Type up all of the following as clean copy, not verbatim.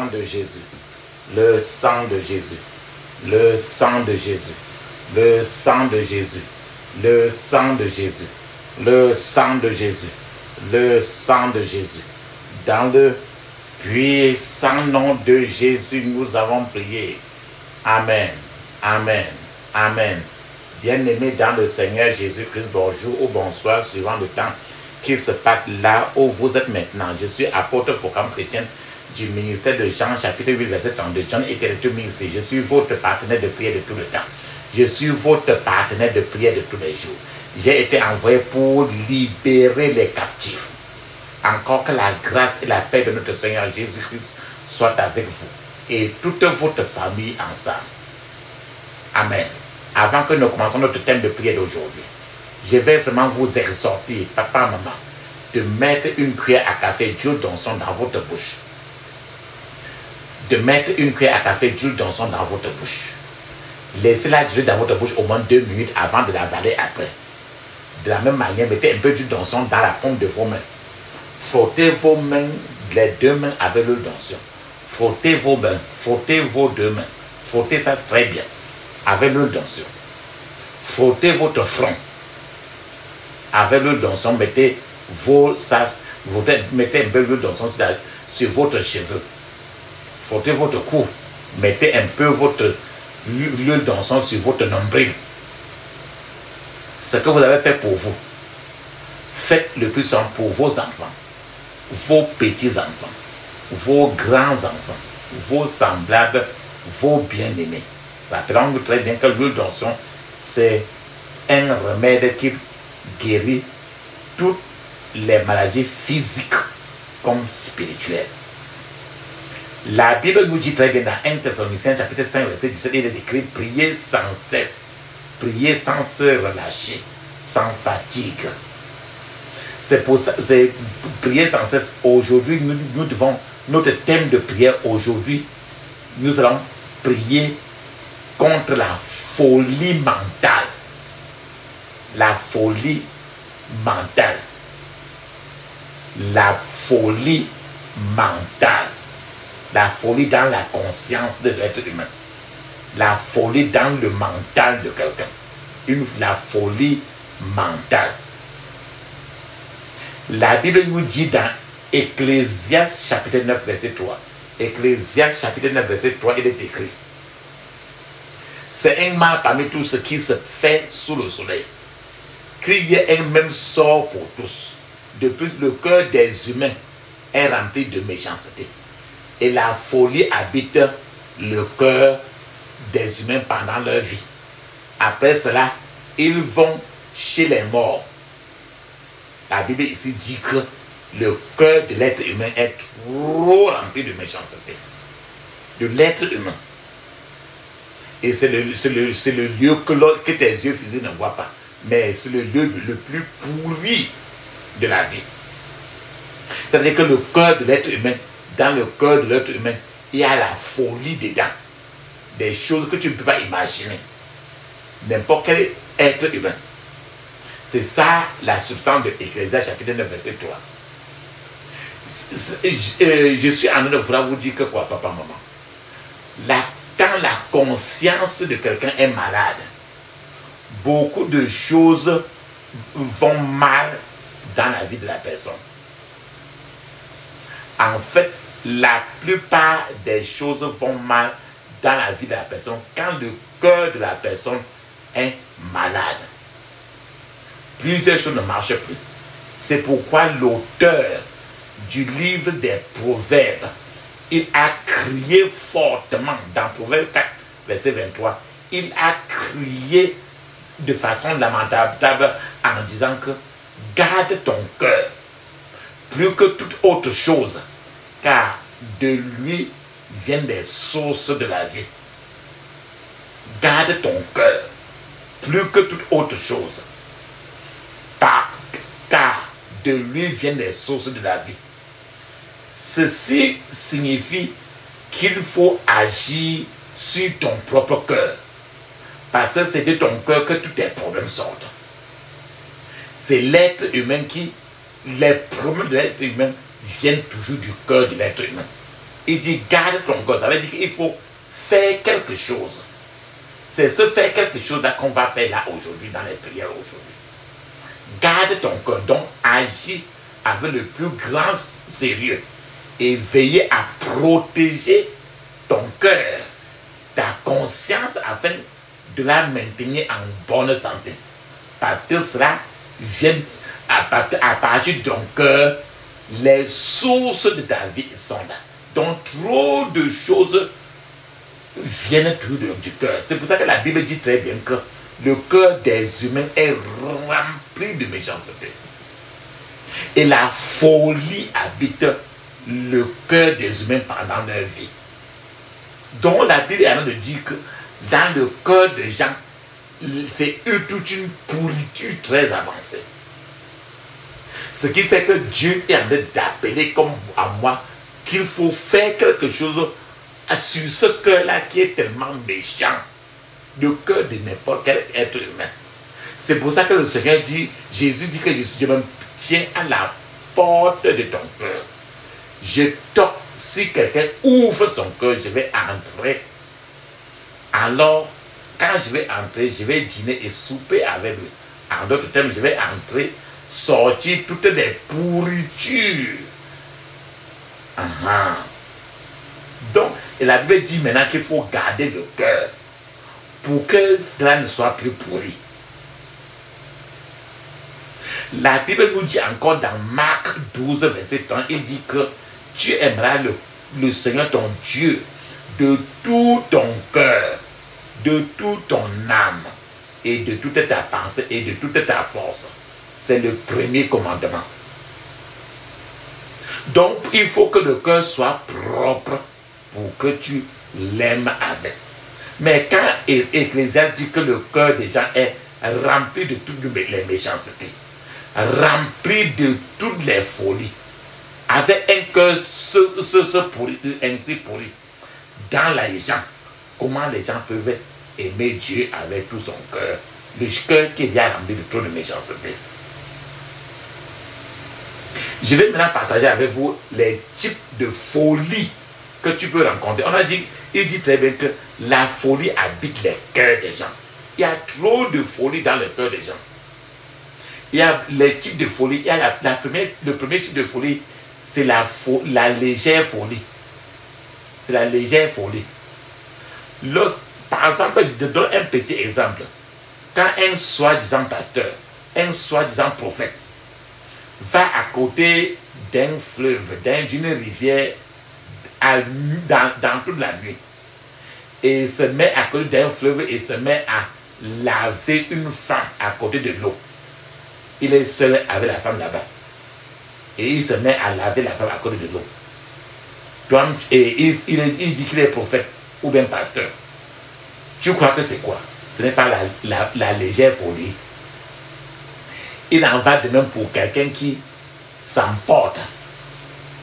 sang de Jésus, le sang de Jésus, le sang de Jésus, le sang de Jésus, le sang de Jésus, le sang de Jésus, le sang de Jésus. Dans le puissant nom de Jésus, nous avons prié. Amen, amen, amen. Bien-aimés dans le Seigneur Jésus-Christ, bonjour ou bonsoir, suivant le temps qui se passe là où vous êtes maintenant. Je suis apôtre Focam chrétien du ministère de Jean, chapitre 8, verset 32. John était le ministre. Je suis votre partenaire de prière de tout le temps. Je suis votre partenaire de prière de tous les jours. J'ai été envoyé pour libérer les captifs. Encore que la grâce et la paix de notre Seigneur Jésus-Christ soient avec vous et toute votre famille ensemble. Amen. Avant que nous commencions notre thème de prière d'aujourd'hui, je vais vraiment vous exhorter, papa, maman, de mettre une cuillère à café d'huile d'onction dans votre bouche. De mettre une cuillère à café d'huile d'onction dans votre bouche. Laissez-la durer dans votre bouche au moins 2 minutes avant de l'avaler après. De la même manière, mettez un peu d'huile d'onction dans la paume de vos mains. Frottez vos mains, les 2 mains avec l'huile d'onction. Frottez vos mains, frottez vos 2 mains. Frottez ça très bien avec l'huile d'onction. Frottez votre front avec l'huile d'onction. Mettez mettez un peu d'huile d'onction sur votre cheveu. Frottez votre cou. Mettez un peu l'huile d'onction sur votre nombril. Ce que vous avez fait pour vous, faites le plus simple pour vos enfants, vos petits-enfants, vos grands-enfants, vos semblables, vos bien-aimés. Rappelons-nous très bien que l'huile d'onction, c'est un remède qui guérit toutes les maladies physiques comme spirituelles. La Bible nous dit très bien dans 1 Thessaloniciens chapitre 5 verset 17, il est écrit: priez sans cesse, priez sans se relâcher, sans fatigue. C'est pour ça, c'est prier sans cesse. Aujourd'hui, nous devons, notre thème de prière aujourd'hui, nous allons prier contre la folie mentale. La folie mentale. La folie mentale. La folie dans la conscience de l'être humain. La folie dans le mental de quelqu'un. La folie mentale. La Bible nous dit dans Ecclésiaste chapitre 9 verset 3. Ecclésiaste chapitre 9 verset 3, il est écrit: c'est un mal parmi tout ce qui se fait sous le soleil, qu'il y ait un même sort pour tous. De plus, le cœur des humains est rempli de méchanceté, et la folie habite le cœur des humains pendant leur vie. Après cela, ils vont chez les morts. La Bible ici dit que le cœur de l'être humain est trop rempli de méchanceté. De l'être humain. Et c'est le lieu que tes yeux physiques ne voient pas. Mais c'est le lieu le plus pourri de la vie. C'est-à-dire que le cœur de l'être humain, dans le cœur de l'être humain, il y a la folie dedans. Des choses que tu ne peux pas imaginer. N'importe quel être humain. C'est ça la substance de Ecclésiaste chapitre 9 verset 3. Je suis en train de vouloir vous dire que quoi, papa, maman? Quand la conscience de quelqu'un est malade, beaucoup de choses vont mal dans la vie de la personne. En fait, la plupart des choses vont mal dans la vie de la personne quand le cœur de la personne est malade. Plusieurs choses ne marchent plus. C'est pourquoi l'auteur du livre des Proverbes, il a crié fortement dans Proverbe 4, verset 23. Il a crié de façon lamentable en disant que garde ton cœur plus que toute autre chose, car de lui viennent les sources de la vie. Garde ton cœur plus que toute autre chose, car de lui viennent les sources de la vie. Ceci signifie qu'il faut agir sur ton propre cœur, parce que c'est de ton cœur que tous tes problèmes sortent. C'est l'être humain les problèmes de l'être humain viennent toujours du cœur de l'être humain. Il dit garde ton cœur. Ça veut dire qu'il faut faire quelque chose. C'est ce faire quelque chose là qu'on va faire là aujourd'hui, dans les prières aujourd'hui. Garde ton cœur, donc agis avec le plus grand sérieux et veillez à protéger ton cœur, ta conscience afin de la maintenir en bonne santé. Parce que cela vient, parce qu'à partir de ton cœur, les sources de ta vie sont là. Donc trop de choses viennent tout du cœur. C'est pour ça que la Bible dit très bien que le cœur des humains est rempli de méchanceté. Et la folie habite le cœur des humains pendant leur vie. Donc la Bible est en train de dire que dans le cœur des gens, c'est toute une pourriture très avancée. Ce qui fait que Dieu est en train d'appeler comme à moi qu'il faut faire quelque chose sur ce cœur-là qui est tellement méchant. Le cœur de n'importe quel être humain. C'est pour ça que le Seigneur dit, Jésus dit que je me tiens à la porte de ton cœur. Je toque, si quelqu'un ouvre son cœur, je vais entrer. Alors, quand je vais entrer, je vais dîner et souper avec lui. En d'autres termes, je vais entrer, sortir toutes les pourritures. Donc, la Bible dit maintenant qu'il faut garder le cœur pour que cela ne soit plus pourri. La Bible nous dit encore dans Marc 12, verset 30, il dit que tu aimeras le Seigneur ton Dieu de tout ton cœur, de toute ton âme et de toute ta pensée et de toute ta force. C'est le premier commandement. Donc, il faut que le cœur soit propre pour que tu l'aimes avec. Mais quand Ecclésiaste dit que le cœur des gens est rempli de toutes les méchancetés, rempli de toutes les folies, avec un cœur ainsi pourri, dans les gens, comment les gens peuvent aimer Dieu avec tout son cœur, le cœur qui est déjà rempli de trop de méchanceté. Je vais maintenant partager avec vous les types de folie que tu peux rencontrer. On a dit, il dit très bien que la folie habite les cœurs des gens. Il y a trop de folie dans le cœur des gens. Il y a les types de folie. Il y a le premier type de folie, c'est la légère folie. C'est la légère folie. Par exemple, je te donne un petit exemple. Quand un soi-disant pasteur, un soi-disant prophète, va à côté d'un fleuve, d'une rivière, dans toute la nuit, et se met à côté d'un fleuve et se met à laver une femme à côté de l'eau. Il est seul avec la femme là-bas. Et il se met à laver la femme à côté de l'eau. Et il dit qu'il est prophète ou bien pasteur. Tu crois que c'est quoi? Ce n'est pas la légère folie. Il en va de même pour quelqu'un qui s'emporte,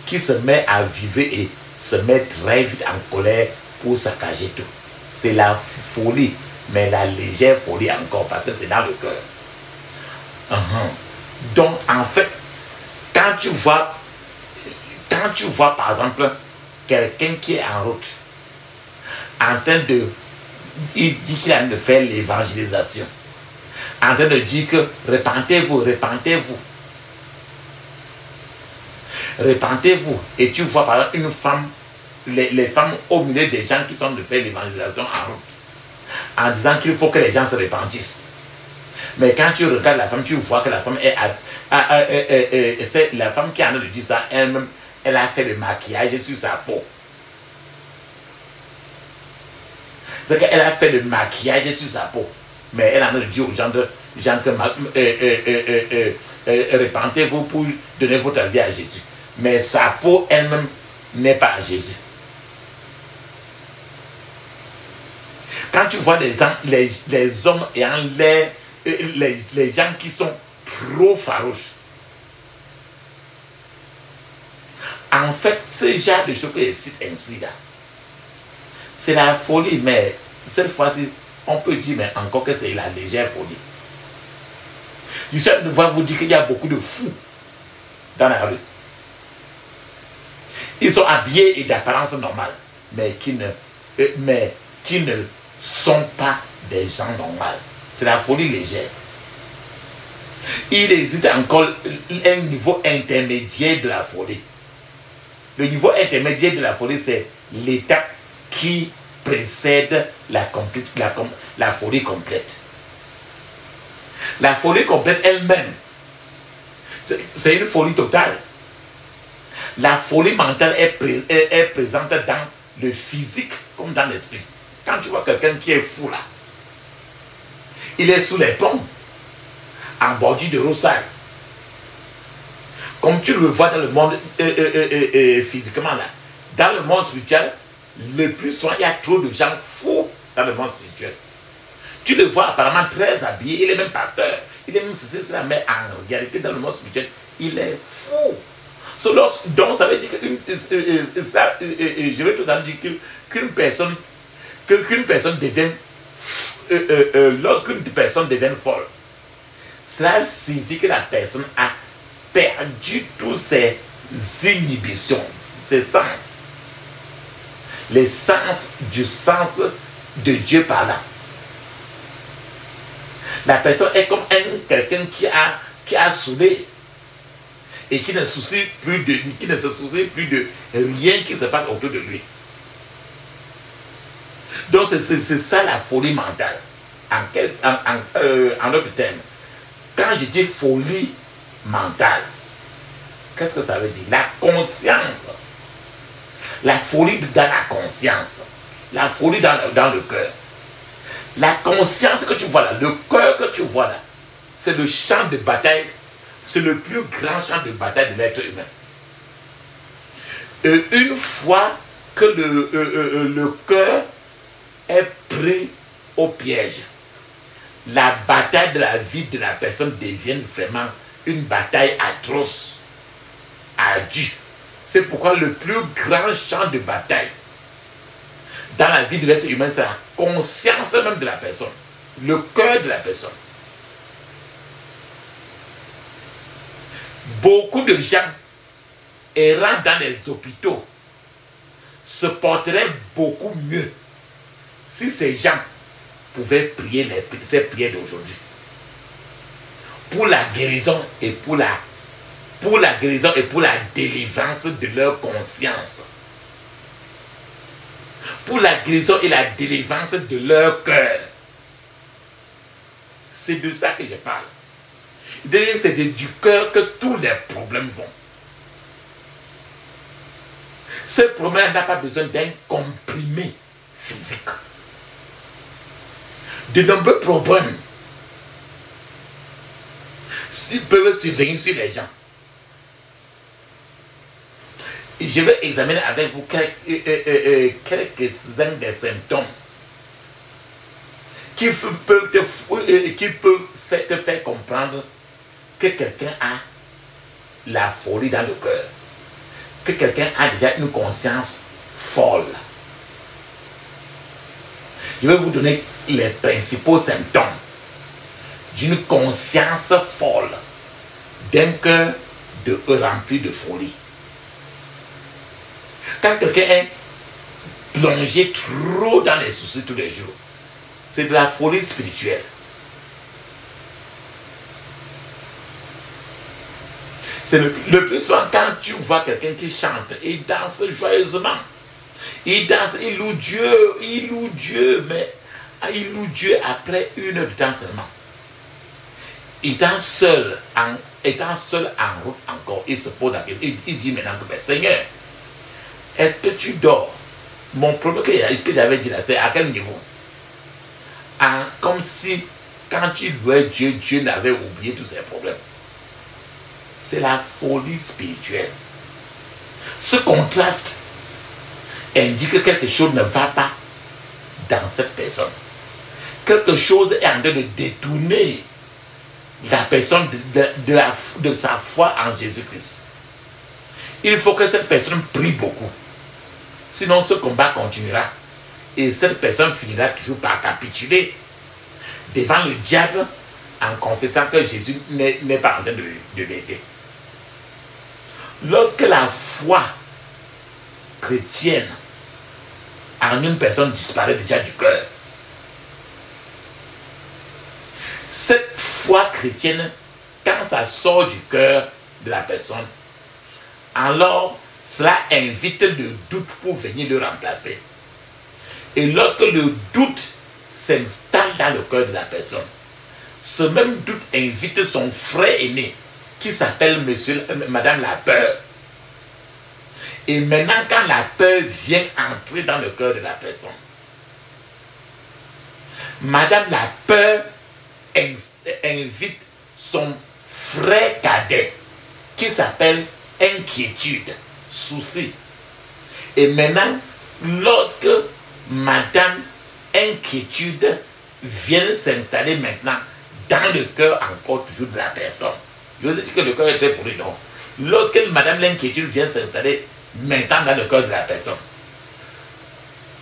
qui se met à vivre et se met très vite en colère pour saccager tout. C'est la folie, mais la légère folie encore, parce que c'est dans le cœur. Donc, en fait, quand tu vois par exemple quelqu'un qui est en route, en train de, il dit qu'il a de faire l'évangélisation, en train de dire que repentez-vous, repentez-vous. Repentez-vous. Et tu vois par exemple une femme, les femmes au milieu des gens qui sont de faire l'évangélisation en route, en disant qu'il faut que les gens se repentissent. Mais quand tu regardes la femme, tu vois que la femme c'est la femme qui a dit ça, elle-même, elle a fait le maquillage sur sa peau. C'est qu'elle a fait le maquillage sur sa peau. Mais elle en a dit aux gens que repentez-vous pour donner votre vie à Jésus. Mais sa peau elle-même n'est pas à Jésus. Quand tu vois les hommes ayant les gens qui sont trop farouches, en fait, ce genre de choses que je cite ainsi là, c'est la folie, mais cette fois-ci, on peut dire mais encore que c'est la légère folie. Je suis de vous dire qu'il y a beaucoup de fous dans la rue. Ils sont habillés et d'apparence normale, mais qui ne sont pas des gens normaux. C'est la folie légère. Il existe encore un niveau intermédiaire de la folie. Le niveau intermédiaire de la folie, c'est l'étape qui précède la folie complète. La folie complète elle-même, c'est une folie totale. La folie mentale est présente dans le physique comme dans l'esprit. Quand tu vois quelqu'un qui est fou là, il est sous les ponts, en bordure de rosaire. Comme tu le vois dans le monde physiquement là. Dans le monde spirituel, le plus souvent, il y a trop de gens fous dans le monde spirituel. Tu le vois apparemment très habillé, il est même pasteur, il est même ceci, cela, mais en réalité, dans le monde spirituel, il est fou. Donc, ça veut dire que je vais tout ça dire qu'une personne devient, lorsqu'une personne devient folle, cela signifie que la personne a perdu toutes ses inhibitions, ses sens. Les sens du sens de Dieu par là. La personne est comme quelqu'un qui a saoulé et qui ne se soucie plus de rien qui se passe autour de lui. Donc c'est ça la folie mentale. En d'autres termes, quand je dis folie mentale, qu'est-ce que ça veut dire? La conscience. La folie dans la conscience. La folie dans le cœur. La conscience que tu vois là, le cœur que tu vois là, c'est le champ de bataille, c'est le plus grand champ de bataille de l'être humain. Une fois que le cœur est pris au piège, la bataille de la vie de la personne devient vraiment une bataille atroce, ardue. C'est pourquoi le plus grand champ de bataille dans la vie de l'être humain, c'est la conscience même de la personne, le cœur de la personne. Beaucoup de gens errant dans les hôpitaux se porteraient beaucoup mieux si ces gens pouvaient prier ces prières d'aujourd'hui pour la guérison et pour la délivrance de leur conscience, pour la guérison et la délivrance de leur cœur. C'est de ça que je parle. C'est du cœur que tous les problèmes vont. Ce problème n'a pas besoin d'un comprimé physique. De nombreux problèmes peuvent survenir sur les gens. Je vais examiner avec vous quelques-uns des symptômes qui peuvent te faire comprendre que quelqu'un a la folie dans le cœur, que quelqu'un a déjà une conscience folle. Je vais vous donner les principaux symptômes d'une conscience folle, d'un cœur rempli de folie. Quand quelqu'un est plongé trop dans les soucis tous les jours, c'est de la folie spirituelle. C'est le plus souvent quand tu vois quelqu'un qui chante, il danse joyeusement. Il danse, il loue Dieu, mais il loue Dieu après une heure de temps seulement. Étant seul en route encore, il se pose la question, il dit maintenant que Seigneur, est-ce que tu dors? Mon problème que j'avais dit là, c'est à quel niveau? Comme si quand tu louais Dieu, Dieu n'avait oublié tous ses problèmes. C'est la folie spirituelle. Ce contraste indique que quelque chose ne va pas dans cette personne. Quelque chose est en train de détourner la personne de sa foi en Jésus-Christ. Il faut que cette personne prie beaucoup. Sinon, ce combat continuera. Et cette personne finira toujours par capituler devant le diable en confessant que Jésus n'est pas en train de l'aider. Lorsque la foi chrétienne en une personne disparaît déjà du cœur. Cette foi chrétienne, quand ça sort du cœur de la personne, alors cela invite le doute pour venir le remplacer. Et lorsque le doute s'installe dans le cœur de la personne, ce même doute invite son frère aîné qui s'appelle Madame la peur. Et maintenant, quand la peur vient entrer dans le cœur de la personne, Madame la peur invite son frère cadet qui s'appelle inquiétude, souci. Et maintenant, lorsque Madame inquiétude vient s'installer maintenant dans le cœur encore toujours de la personne. Je vous ai dit que le cœur est très pourri, non? Lorsque Madame l'inquiétude vient s'installer maintenant dans le cœur de la personne,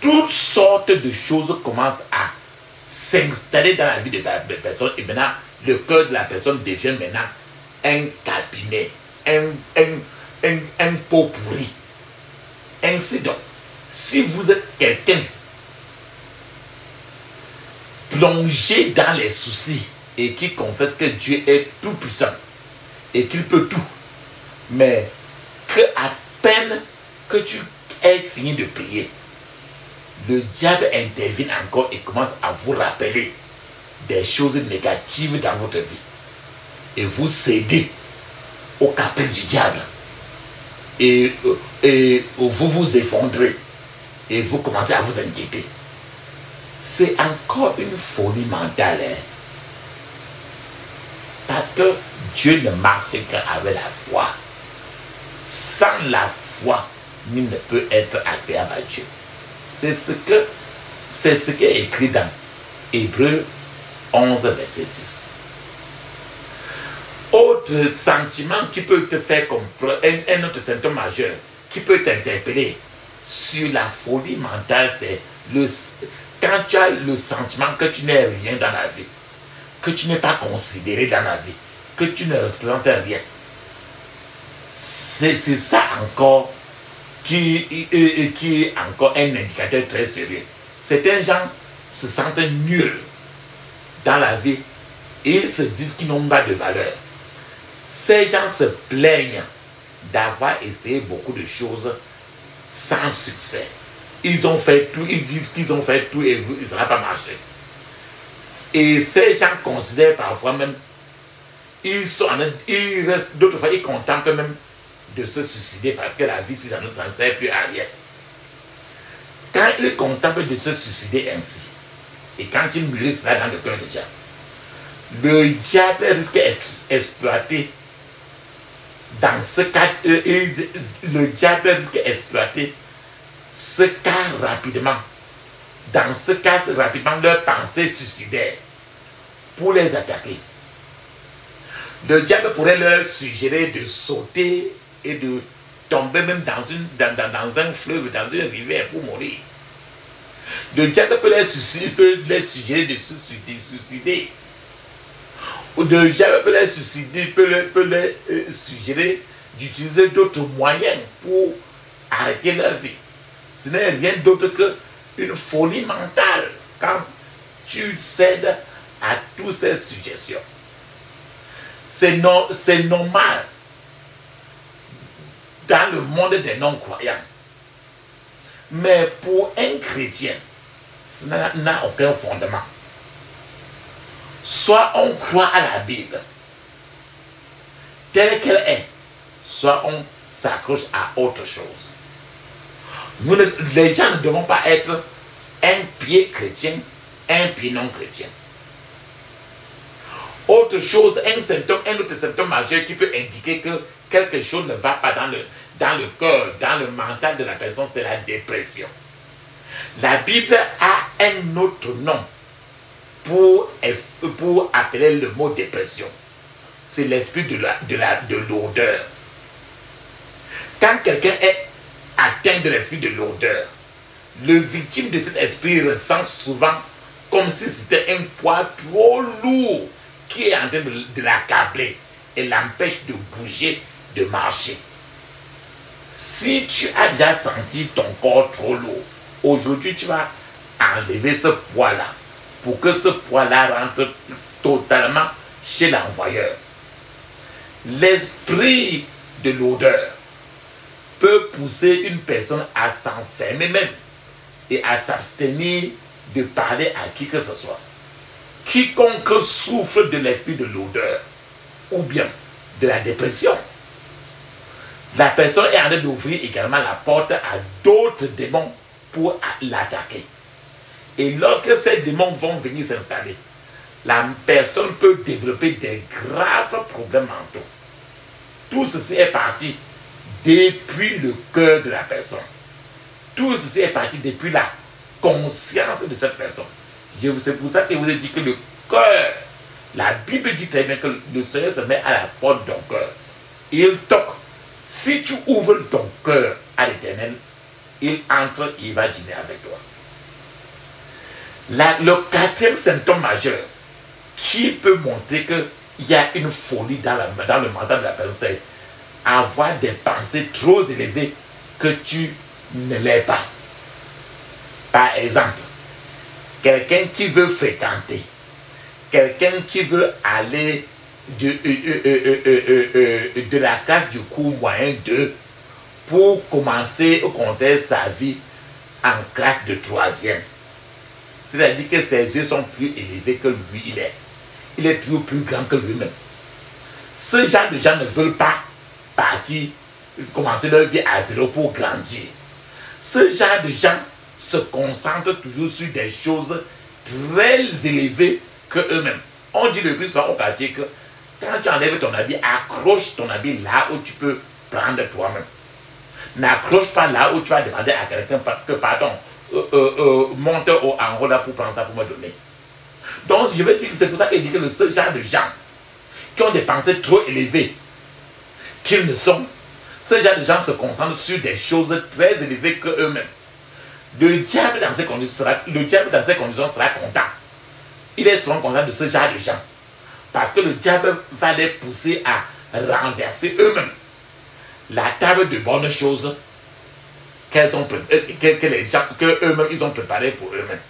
toutes sortes de choses commencent à s'installer dans la vie de la personne et maintenant le cœur de la personne devient maintenant un cabinet, un pot pourri. Ainsi donc, si vous êtes quelqu'un plongé dans les soucis et qui confesse que Dieu est tout puissant et qu'il peut tout, mais que à peine que tu aies fini de prier, le diable intervient encore et commence à vous rappeler des choses négatives dans votre vie. Et vous cédez aux caprices du diable. Et vous vous effondrez. Et vous commencez à vous inquiéter. C'est encore une folie mentale. Hein? Parce que Dieu ne marche qu'avec la foi. Sans la foi, nul ne peut être agréable à Dieu. C'est ce qui est écrit dans Hébreux 11, verset 6. Autre sentiment qui peut te faire comprendre, un autre symptôme majeur qui peut t'interpeller sur la folie mentale, c'est quand tu as le sentiment que tu n'es rien dans la vie, que tu n'es pas considéré dans la vie, que tu ne représentes rien. C'est ça encore qui est encore un indicateur très sérieux. Certains gens se sentent nuls dans la vie et ils se disent qu'ils n'ont pas de valeur. Ces gens se plaignent d'avoir essayé beaucoup de choses sans succès. Ils ont fait tout, ils disent qu'ils ont fait tout et ça n'a pas marché. Et ces gens considèrent parfois même, ils restent, d'autres fois, ils contemplent même de se suicider parce que la vie, si ça ne s'en sert plus à rien. Quand ils contemplent de se suicider ainsi, et quand ils mûrissent cela dans le cœur déjà, le diable risque d'exploiter dans ce cas, le diable risque d'exploiter ce cas rapidement. Dans ce cas, rapidement, leur pensée suicidaire pour les attaquer. Le diable pourrait leur suggérer de sauter et de tomber même dans un fleuve, dans une rivière pour mourir. Le diable peut les suggérer de se suicider. Ou le diable peut les suggérer d'utiliser d'autres moyens pour arrêter leur vie. Ce n'est rien d'autre qu'une folie mentale quand tu cèdes à toutes ces suggestions. C'est normal dans le monde des non-croyants. Mais pour un chrétien, ça n'a aucun fondement. Soit on croit à la Bible, telle qu'elle est, soit on s'accroche à autre chose. Les gens ne devons pas être un pied chrétien, un pied non chrétien. Autre chose, un autre symptôme majeur qui peut indiquer que quelque chose ne va pas dans le cœur, dans le mental de la personne, c'est la dépression. La Bible a un autre nom pour appeler le mot dépression. C'est l'esprit de lourdeur. Quand quelqu'un est atteint de l'esprit de lourdeur, le victime de cet esprit ressent souvent comme si c'était un poids trop lourd qui est en train de l'accabler et l'empêche de bouger, de marcher. Si tu as déjà senti ton corps trop lourd, aujourd'hui tu vas enlever ce poids-là pour que ce poids-là rentre totalement chez l'envoyeur. L'esprit de l'odeur peut pousser une personne à s'enfermer même et à s'abstenir de parler à qui que ce soit. Quiconque souffre de l'esprit de l'odeur ou bien de la dépression, la personne est en train d'ouvrir également la porte à d'autres démons pour l'attaquer. Et lorsque ces démons vont venir s'installer, la personne peut développer des graves problèmes mentaux. Tout ceci est parti depuis le cœur de la personne. Tout ceci est parti depuis la conscience de cette personne. C'est pour ça que je vous ai dit que le cœur, la Bible dit très bien que le Seigneur se met à la porte de ton cœur. Il toque. Si tu ouvres ton cœur à l'Éternel, il entre, il va dîner avec toi. Le quatrième symptôme majeur qui peut montrer qu'il y a une folie dans le mental de la personne, c'est avoir des pensées trop élevées que tu ne l'es pas. Par exemple, quelqu'un qui veut fréquenter, quelqu'un qui veut aller de la classe du cours moyen 2 pour commencer au contraire sa vie en classe de 3e. C'est-à-dire que ses yeux sont plus élevés que lui il est. Il est toujours plus grand que lui-même. Ce genre de gens ne veulent pas partir, commencer leur vie à zéro pour grandir. Ce genre de gens se concentrent toujours sur des choses très élevées que eux-mêmes. On dit le plus souvent au quartier que quand tu enlèves ton habit, accroche ton habit là où tu peux prendre toi-même. N'accroche pas là où tu vas demander à quelqu'un que pardon, monte en haut là pour prendre ça pour me donner. Donc je veux dire que c'est pour ça qu'il dit que ce genre de gens qui ont des pensées trop élevées qu'ils ne sont, ce genre de gens se concentrent sur des choses très élevées que eux-mêmes. Le diable dans ces conditions sera content. Il est souvent content de ce genre de gens. Parce que le diable va les pousser à renverser eux-mêmes la table de bonnes choses qu'eux-mêmes ils ont préparé pour eux-mêmes.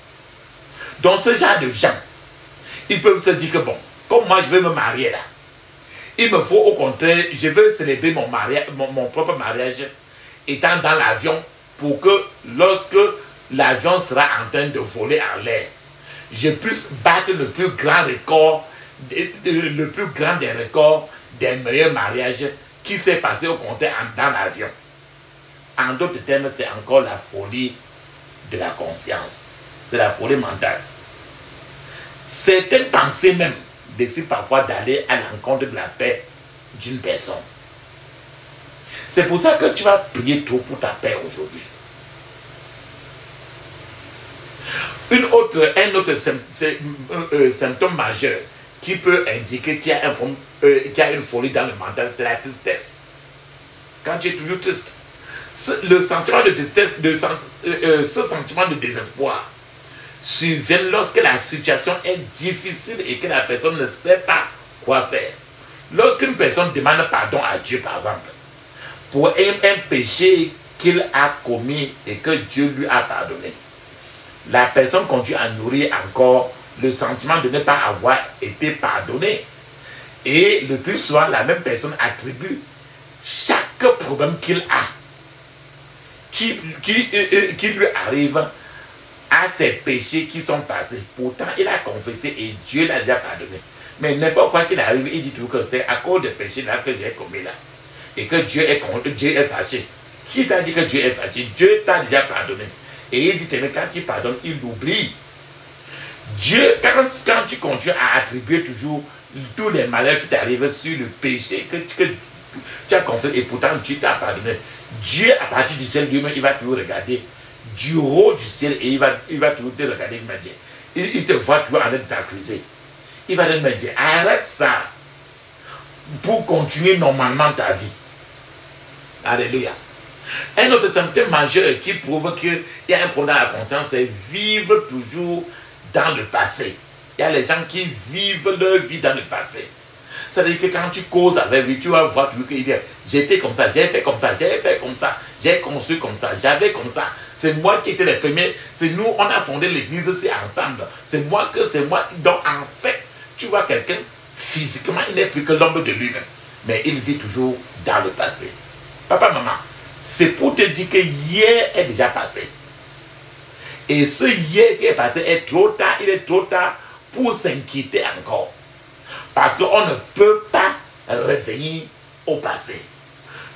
Donc ce genre de gens, ils peuvent se dire que bon, comme moi je vais me marier là, il me faut au contraire, je veux célébrer mon propre mariage étant dans l'avion pour que lorsque l'avion sera en train de voler en l'air, je puisse battre le plus grand record, le plus grand des records des meilleurs mariages qui s'est passé au contraire dans l'avion. En d'autres termes, c'est encore la folie de la conscience. C'est la folie mentale. Certaines pensées même décident parfois d'aller à l'encontre de la paix d'une personne. C'est pour ça que tu vas prier trop pour ta paix aujourd'hui. Un autre symptôme majeur qui peut indiquer qu'il y a une folie dans le mental, c'est la tristesse. Quand tu es toujours triste, le sentiment de tristesse, ce sentiment de désespoir survient lorsque la situation est difficile et que la personne ne sait pas quoi faire. Lorsqu'une personne demande pardon à Dieu, par exemple, pour un péché qu'il a commis et que Dieu lui a pardonné, la personne continue à nourrir encore le sentiment de ne pas avoir été pardonné. Et le plus souvent, la même personne attribue chaque problème qu'il a, qui lui arrive, à ses péchés qui sont passés. Pourtant, il a confessé et Dieu l'a déjà pardonné. Mais n'importe quoi qu'il arrive, il dit toujours que c'est à cause des péchés là que j'ai commis là. Et que Dieu est fâché. Qui t'a dit que Dieu est fâché? Dieu t'a déjà pardonné. Et il dit, quand tu pardonnes, il l'oublie. Dieu, quand tu continues à attribuer toujours tous les malheurs qui t'arrivent sur le péché que tu as confessé et pourtant Dieu t'a pardonné, Dieu, à partir du ciel lui-même, il va toujours regarder du haut du ciel et il va toujours te regarder, il te voit toujours en train de t'accuser. Il va te dire, arrête ça pour continuer normalement ta vie. Alléluia. Un autre symptôme majeur qui prouve qu'il y a un problème dans la conscience, c'est vivre toujours dans le passé. Il y a les gens qui vivent leur vie dans le passé. Ça veut dire que quand tu causes avec lui, tu vas voir toujours qu'il dit, j'étais comme ça, j'ai fait comme ça, j'ai fait comme ça, j'ai construit comme ça, j'avais comme ça. C'est moi qui étais le premier. C'est nous, on a fondé l'église, c'est ensemble. C'est moi. Donc en fait, tu vois quelqu'un, physiquement, il n'est plus que l'ombre de lui-même. Mais il vit toujours dans le passé. Papa, maman, c'est pour te dire que hier est déjà passé. Et ce hier qui est passé est trop tard, il est trop tard pour s'inquiéter encore. Parce qu'on ne peut pas revenir au passé.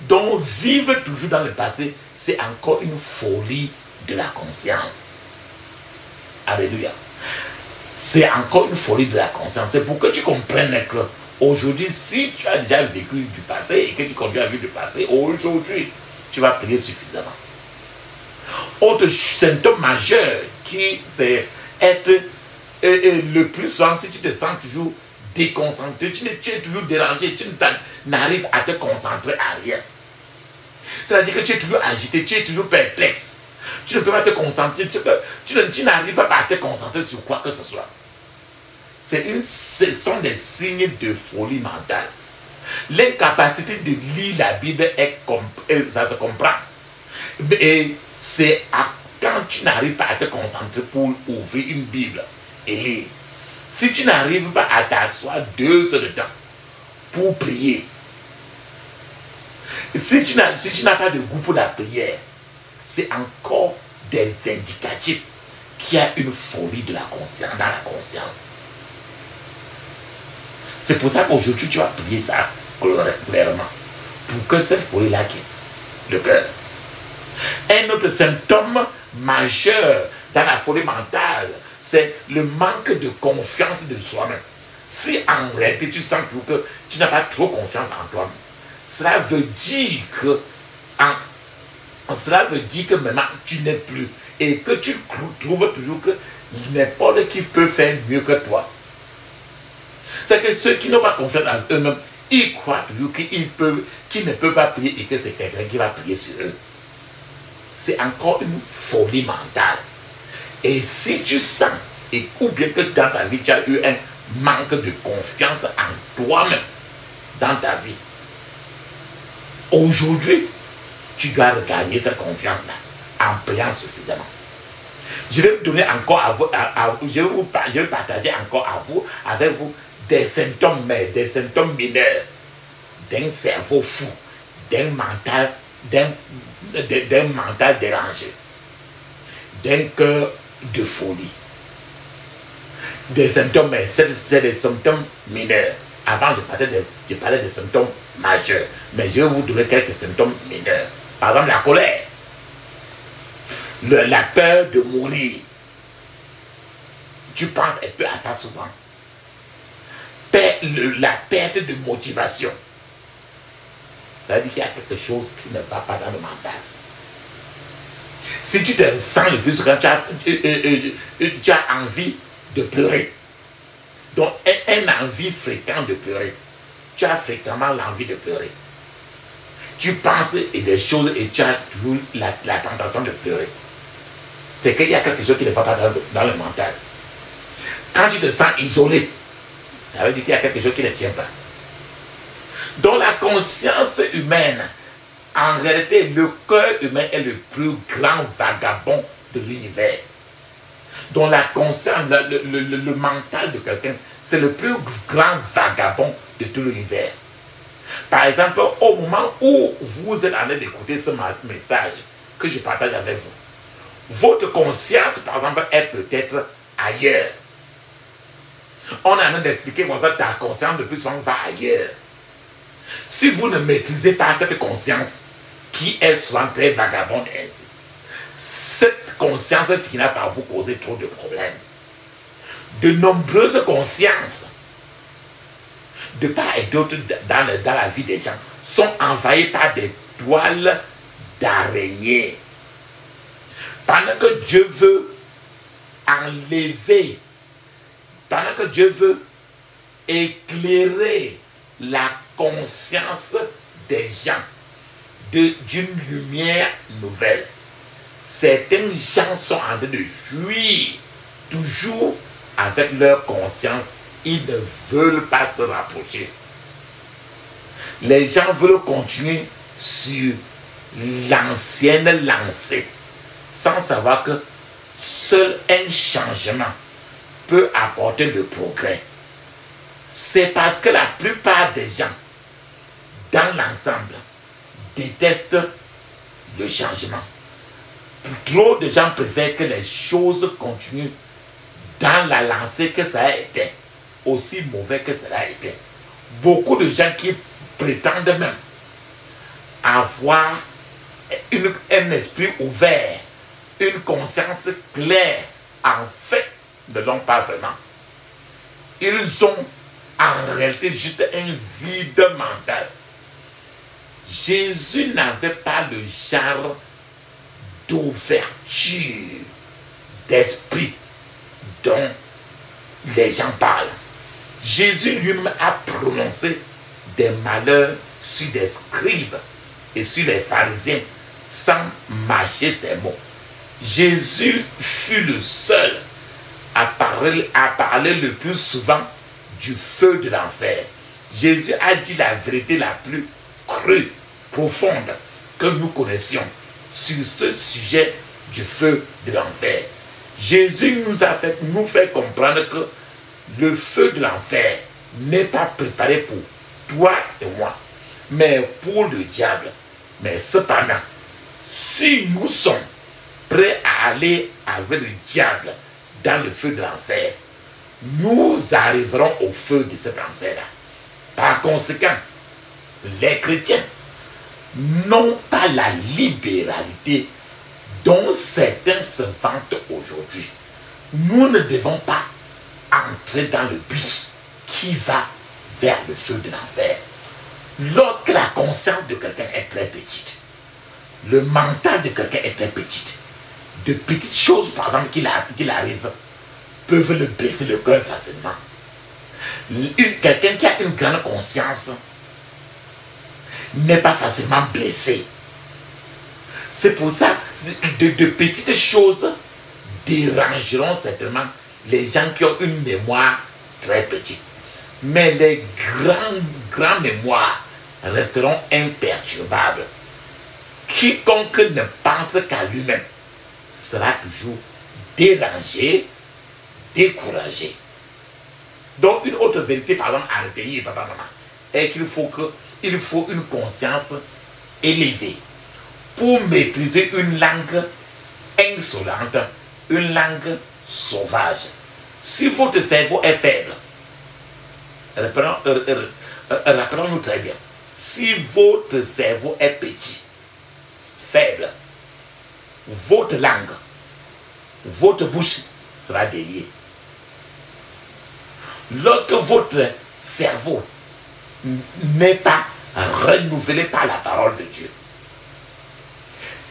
Donc vivre toujours dans le passé, c'est encore une folie de la conscience. Alléluia. C'est encore une folie de la conscience. C'est pour que tu comprennes que aujourd'hui, si tu as déjà vécu du passé et que tu continues à vivre du passé, aujourd'hui, tu vas prier suffisamment. Autre symptôme majeur qui c'est être le plus souvent, si tu te sens toujours déconcentré, tu es toujours dérangé, tu n'arrives à te concentrer à rien. C'est-à-dire que tu es toujours agité, tu es toujours perplexe. Tu ne peux pas te concentrer, tu n'arrives pas à te concentrer sur quoi que ce soit. Ce sont des signes de folie mentale. L'incapacité de lire la Bible, ça se comprend. Et c'est quand tu n'arrives pas à te concentrer pour ouvrir une Bible et lire. Si tu n'arrives pas à t'asseoir 2 heures de temps pour prier, si tu n'as pas de goût pour la prière, c'est encore des indicatifs qu'il y a une folie de la conscience, dans la conscience. C'est pour ça qu'aujourd'hui tu vas prier ça clairement, pour que cette folie-là quitte le cœur. Un autre symptôme majeur dans la folie mentale, c'est le manque de confiance de soi-même. Si en réalité tu sens que tu n'as pas trop confiance en toi-même, cela veut dire que maintenant tu n'es plus et que tu trouves toujours que n'importe qui peut faire mieux que toi. C'est que ceux qui n'ont pas confiance en eux-mêmes, ils croient toujours qu'ils ne peuvent pas prier et que c'est quelqu'un qui va prier sur eux. C'est encore une folie mentale. Et si tu sens, ou bien que dans ta vie tu as eu un manque de confiance en toi-même dans ta vie, aujourd'hui, tu dois regagner cette confiance-là en priant suffisamment. Je vais donner encore à vous, je vais partager encore avec vous des symptômes mineurs d'un cerveau fou, d'un mental dérangé, d'un cœur de folie. Des symptômes, mais c'est des symptômes mineurs. Avant, je parlais des symptômes majeurs, mais je vais vous donner quelques symptômes mineurs. Par exemple, la colère, la peur de mourir. Tu penses un peu à ça souvent. La perte de motivation. Ça veut dire qu'il y a quelque chose qui ne va pas dans le mental. Si tu te sens le plus quand tu as envie de pleurer, donc un envie fréquent de pleurer, tu as fréquemment l'envie de pleurer. Tu penses et des choses et tu as toujours la tentation de pleurer. C'est qu'il y a quelque chose qui ne va pas dans le mental. Quand tu te sens isolé, ça veut dire qu'il y a quelque chose qui ne tient pas. Dans la conscience humaine, en réalité, le cœur humain est le plus grand vagabond de l'univers. Dans la conscience, le mental de quelqu'un, c'est le plus grand vagabond de tout l'univers. Par exemple, au moment où vous êtes en train d'écouter ce message que je partage avec vous, votre conscience, par exemple, est peut-être ailleurs. On est en train d'expliquer comment ça, ta conscience de plus souvent va ailleurs. Si vous ne maîtrisez pas cette conscience, qui est souvent très vagabonde ainsi, cette conscience finira par vous causer trop de problèmes. De nombreuses consciences, de part et d'autre dans la vie des gens, sont envahies par des toiles d'araignée. Pendant que Dieu veut enlever, pendant que Dieu veut éclairer la conscience des gens d'une lumière nouvelle, certains gens sont en train de fuir toujours avec leur conscience. Ils ne veulent pas se rapprocher Les gens veulent continuer sur l'ancienne lancée, sans savoir que seul un changement peut apporter le progrès. C'est parce que la plupart des gens, dans l'ensemble, détestent le changement. Trop de gens préfèrent que les choses continuent dans la lancée que ça a été, aussi mauvais que cela a été. Beaucoup de gens qui prétendent même avoir un esprit ouvert, une conscience claire, en fait, ne l'ont pas vraiment. Ils ont en réalité juste un vide mental. Jésus n'avait pas le genre d'ouverture d'esprit dont les gens parlent. Jésus lui-même a prononcé des malheurs sur des scribes et sur les pharisiens sans mâcher ses mots. Jésus fut le seul à parler le plus souvent du feu de l'enfer. Jésus a dit la vérité la plus crue, profonde que nous connaissions sur ce sujet du feu de l'enfer. Jésus nous fait comprendre que le feu de l'enfer n'est pas préparé pour toi et moi, mais pour le diable. Mais cependant, si nous sommes prêts à aller avec le diable dans le feu de l'enfer, nous arriverons au feu de cet enfer-là. Par conséquent, les chrétiens n'ont pas la libéralité dont certains se vantent aujourd'hui. Nous ne devons pas entrer dans le bus qui va vers le feu de l'enfer. Lorsque la conscience de quelqu'un est très petite, le mental de quelqu'un est très petit, de petites choses, par exemple, qu'il arrive, peuvent le blesser le cœur facilement. Quelqu'un qui a une grande conscience n'est pas facilement blessé. C'est pour ça que de petites choses dérangeront certainement les gens qui ont une mémoire très petite. Mais les grandes mémoires resteront imperturbables. Quiconque ne pense qu'à lui-même sera toujours dérangé, découragé. Donc une autre vérité, par exemple, à retenir, papa, maman, est qu'il faut une conscience élevée pour maîtriser une langue insolente, une langue sauvage. Si votre cerveau est faible, rappelons-nous très bien, si votre cerveau est petit, faible, votre langue, votre bouche sera déliée. Lorsque votre cerveau n'est pas renouvelé par la parole de Dieu,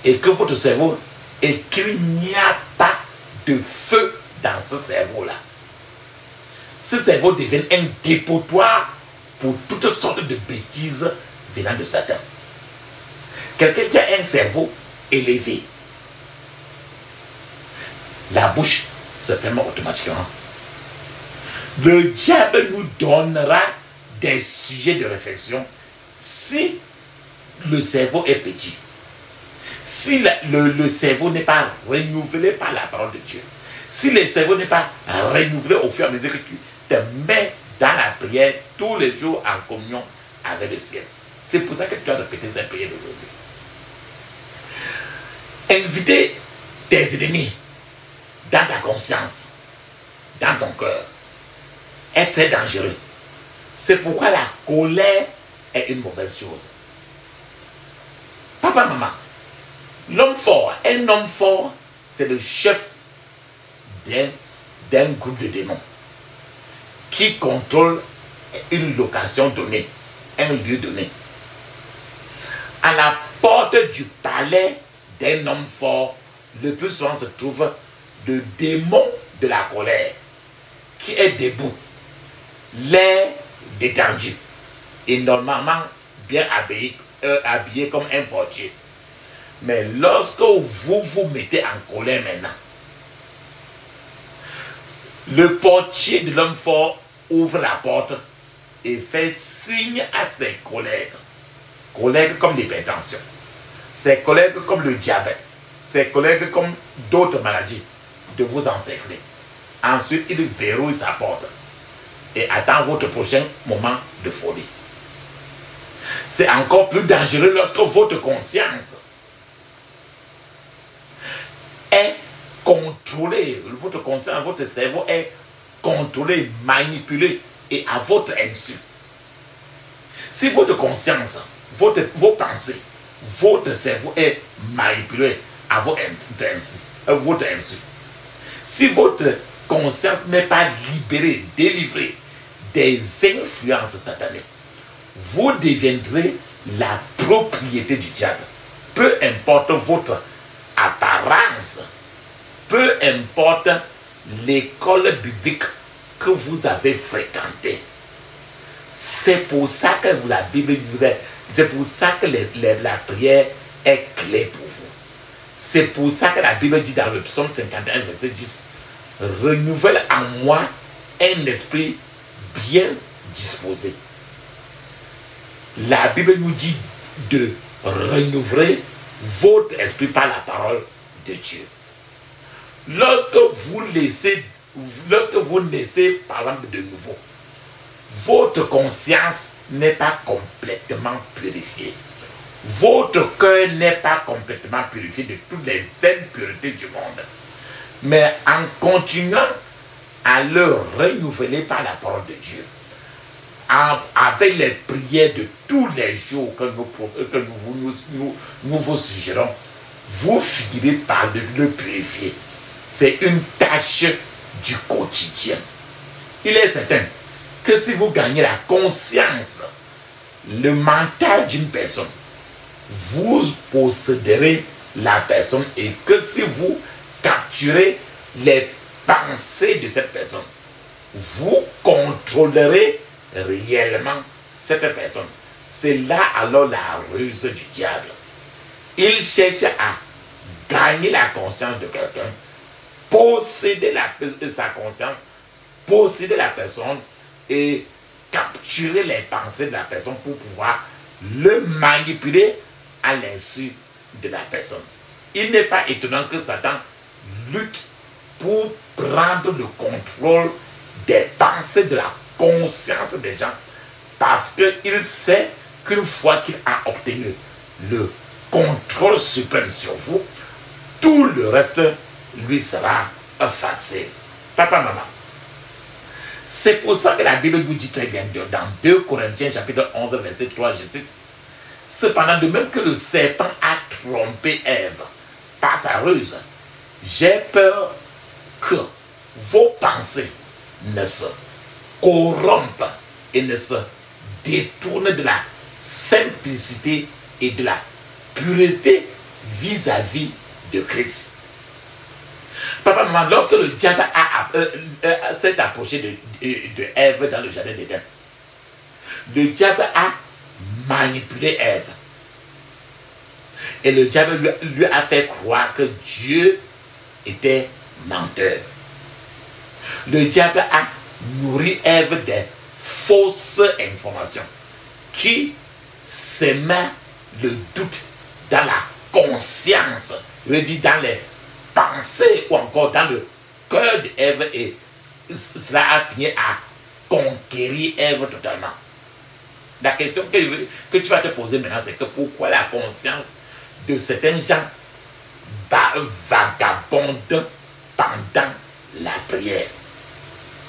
et que votre cerveau, et qu'il n'y a pas de feu dans ce cerveau-là, ce cerveau devient un dépotoir pour toutes sortes de bêtises venant de Satan. Quelqu'un qui a un cerveau élevé, la bouche se ferme automatiquement. Le diable nous donnera des sujets de réflexion si le cerveau est petit. Si le cerveau n'est pas renouvelé par la parole de Dieu, si le cerveau n'est pas renouvelé au fur et à mesure que tu te mets dans la prière tous les jours en communion avec le ciel. C'est pour ça que tu dois répéter cette prière d'aujourd'hui. Inviter tes ennemis dans ta conscience, dans ton cœur, est très dangereux. C'est pourquoi la colère est une mauvaise chose. Papa, maman, l'homme fort, un homme fort, c'est le chef d'un groupe de démons qui contrôle une location donnée, un lieu donné. À la porte du palais d'un homme fort, le plus souvent se trouve le démon de la colère qui est debout, l'air détendu et normalement bien habillé comme un portier. Mais lorsque vous vous mettez en colère maintenant, le portier de l'homme fort ouvre la porte et fait signe à ses collègues comme l'hypertension, ses collègues comme le diabète, ses collègues comme d'autres maladies, de vous encercler. Ensuite, il verrouille sa porte et attend votre prochain moment de folie. C'est encore plus dangereux lorsque votre conscience est contrôlée, votre conscience, votre cerveau est contrôlé, manipulé et à votre insu. Si votre conscience, vos pensées, votre cerveau est manipulé à votre insu, si votre conscience n'est pas libérée, délivrée des influences satanées, vous deviendrez la propriété du diable. Peu importe votre apparence, peu importe l'école biblique que vous avez fréquentée. C'est pour ça que la Bible vous est, c'est pour ça que la prière est clé pour vous. C'est pour ça que la Bible dit dans le psaume 51, verset 10, renouvelle en moi un esprit bien disposé. La Bible nous dit de renouveler votre esprit par la parole de Dieu. Lorsque vous naissez par exemple de nouveau, votre conscience n'est pas complètement purifiée. Votre cœur n'est pas complètement purifié de toutes les impuretés du monde. Mais en continuant à le renouveler par la parole de Dieu, avec les prières de tous les jours que nous vous suggérons, vous finirez par le purifier. C'est une tâche du quotidien. Il est certain que si vous gagnez la conscience, le mental d'une personne, vous posséderez la personne, et que si vous capturez les pensées de cette personne, vous contrôlerez réellement cette personne. C'est là alors la ruse du diable. Il cherche à gagner la conscience de quelqu'un, posséder sa conscience, posséder la personne et capturer les pensées de la personne pour pouvoir le manipuler à l'insu de la personne. Il n'est pas étonnant que Satan lutte pour prendre le contrôle des pensées, de la conscience des gens, parce qu'il sait qu'une fois qu'il a obtenu le contrôle suprême sur vous, tout le reste lui sera facile. Papa, maman, c'est pour ça que la Bible nous dit très bien dans 2 Corinthiens chapitre 11 verset 3, je cite, cependant de même que le serpent a trompé Ève par sa ruse, j'ai peur que vos pensées ne se corrompent et ne se détournent de la simplicité et de la pureté vis-à-vis de Christ. Papa, maman, lorsque le diable s'est approché de Ève dans le jardin d'Éden, le diable a manipulé Ève. Et le diable lui a fait croire que Dieu était menteur. Le diable a nourri Ève des fausses informations qui sèment le doute dans la conscience, je veux dire dans les pensées ou encore dans le cœur d'Ève, et cela a fini à conquérir Ève totalement. La question que tu vas te poser maintenant, c'est que pourquoi la conscience de certains gens vagabonde pendant la prière?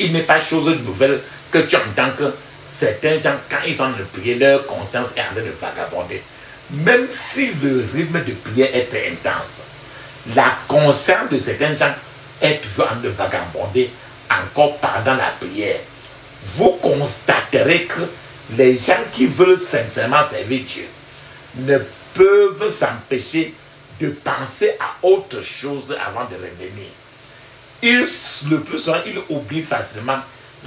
Il n'est pas chose nouvelle que tu entends que certains gens, quand ils sont en train de prier, leur conscience est en train de vagabonder. Même si le rythme de prière est très intense, la conscience de certains gens est toujours en train de vagabonder encore pendant la prière. Vous constaterez que les gens qui veulent sincèrement servir Dieu ne peuvent s'empêcher de penser à autre chose avant de revenir. Le plus souvent, ils oublient facilement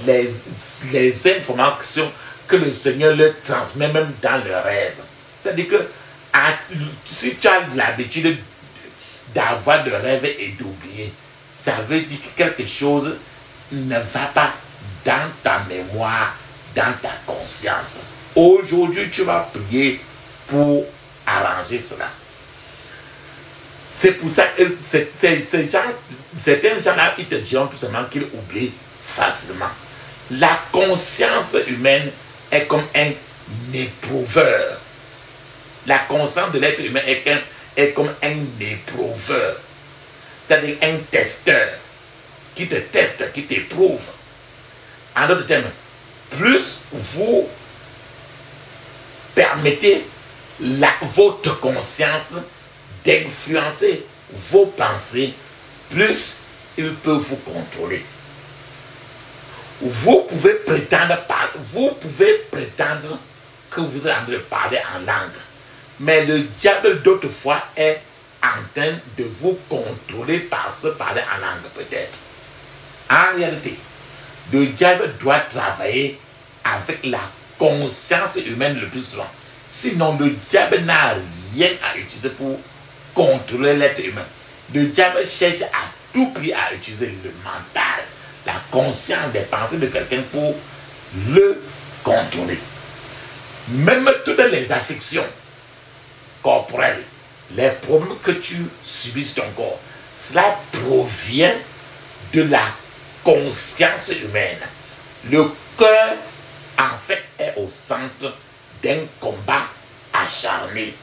les informations que le Seigneur leur transmet même dans leurs rêves. C'est-à-dire que si tu as l'habitude d'avoir de rêves et d'oublier, ça veut dire que quelque chose ne va pas dans ta mémoire dans ta conscience. Aujourd'hui, tu vas prier pour arranger cela. C'est pour ça que certains gens-là, ils te diront tout simplement qu'ils oublient facilement. La conscience humaine est comme un éprouveur. La conscience de l'être humain est comme un éprouveur. C'est-à-dire un testeur qui te teste, qui t'éprouve. En d'autres termes, plus vous permettez votre conscience d'influencer vos pensées, plus il peut vous contrôler. Vous pouvez prétendre que vous êtes en train de parler en langue, mais le diable d'autrefois est en train de vous contrôler par ce parler en langue peut-être. En réalité, le diable doit travailler avec la conscience humaine le plus souvent. Sinon, le diable n'a rien à utiliser pour contrôler l'être humain. Le diable cherche à tout prix à utiliser le mental, la conscience des pensées de quelqu'un pour le contrôler. Même toutes les affections corporelles, les problèmes que tu subis sur ton corps, cela provient de la conscience humaine. Le cœur, en fait, est au centre d'un combat acharné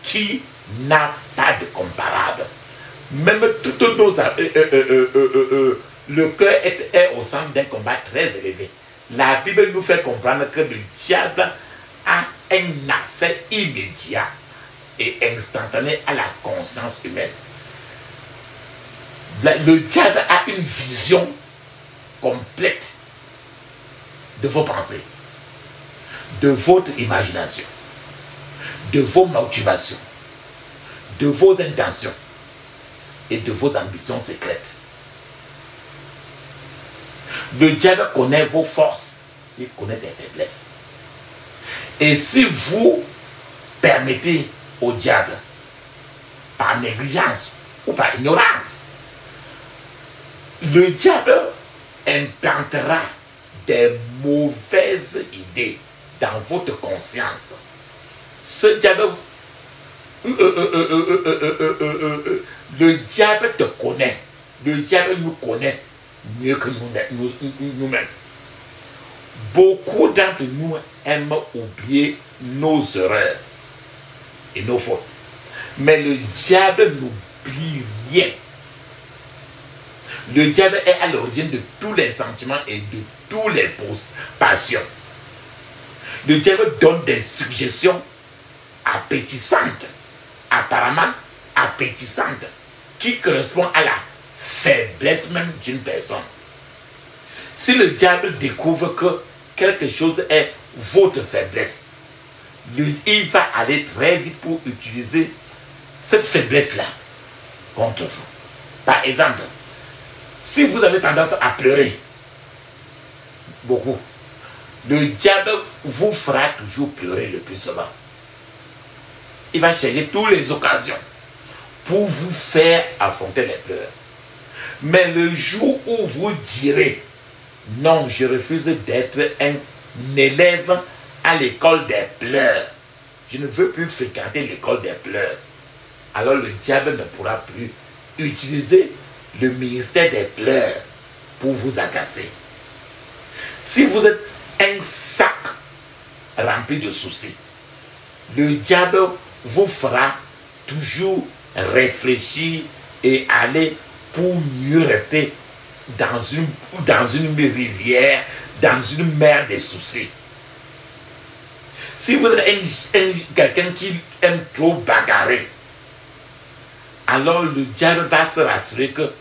qui n'a pas de comparable. Même toutes nos... le cœur est au centre d'un combat très élevé. La Bible nous fait comprendre que le diable a un accès immédiat et instantané à la conscience humaine. Le diable a une vision complète de vos pensées, de votre imagination, de vos motivations, de vos intentions et de vos ambitions secrètes. Le diable connaît vos forces, il connaît tes faiblesses. Et si vous permettez au diable, par négligence ou par ignorance, le diable implantera des mauvaises idées dans votre conscience. Ce diable, le diable te connaît. Le diable nous connaît mieux que nous-mêmes. Beaucoup d'entre nous aiment oublier nos erreurs et nos fautes. Mais le diable n'oublie rien. Le diable est à l'origine de tous les sentiments et de tous les passions. Le diable donne des suggestions appétissantes, apparemment appétissantes, qui correspondent à la faiblesse même d'une personne. Si le diable découvre que quelque chose est votre faiblesse, il va aller très vite pour utiliser cette faiblesse-là contre vous. Par exemple, si vous avez tendance à pleurer beaucoup, le diable vous fera toujours pleurer le plus souvent. Il va chercher toutes les occasions pour vous faire affronter les pleurs. Mais le jour où vous direz « Non, je refuse d'être un élève à l'école des pleurs. Je ne veux plus fréquenter l'école des pleurs. » Alors le diable ne pourra plus utiliser le ministère des pleurs pour vous agacer. Si vous êtes un sac rempli de soucis, le diable vous fera toujours réfléchir et aller pour mieux rester dans une rivière, dans une mer de soucis. Si vous êtes quelqu'un qui aime trop bagarrer, alors le diable va se rassurer que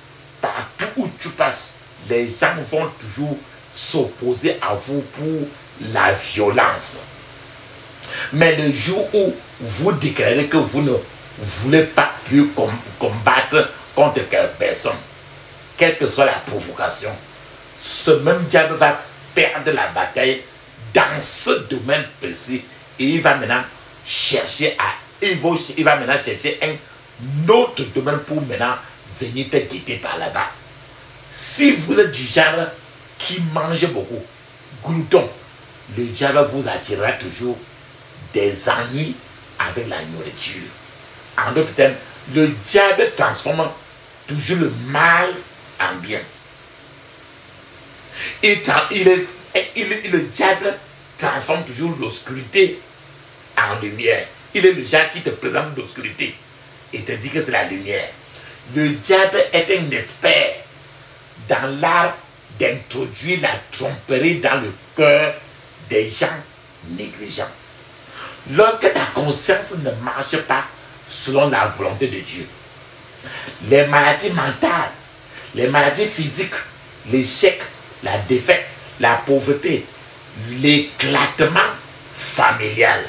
partout où tu passes, les gens vont toujours s'opposer à vous pour la violence. Mais le jour où vous déclarez que vous ne voulez pas plus combattre contre quelle personne, quelle que soit la provocation, ce même diable va perdre la bataille dans ce domaine précis et il va maintenant chercher un autre domaine pour maintenant venir te guetter par là-bas. Si vous êtes du genre qui mange beaucoup, glouton, le diable vous attirera toujours des ennuis avec la nourriture. En d'autres termes, le diable transforme toujours le mal en bien. Le diable transforme toujours l'obscurité en lumière. Il est le genre qui te présente l'obscurité et te dit que c'est la lumière. Le diable est un expert dans l'art d'introduire la tromperie dans le cœur des gens négligents. Lorsque ta conscience ne marche pas selon la volonté de Dieu, les maladies mentales, les maladies physiques, l'échec, la défaite, la pauvreté, l'éclatement familial,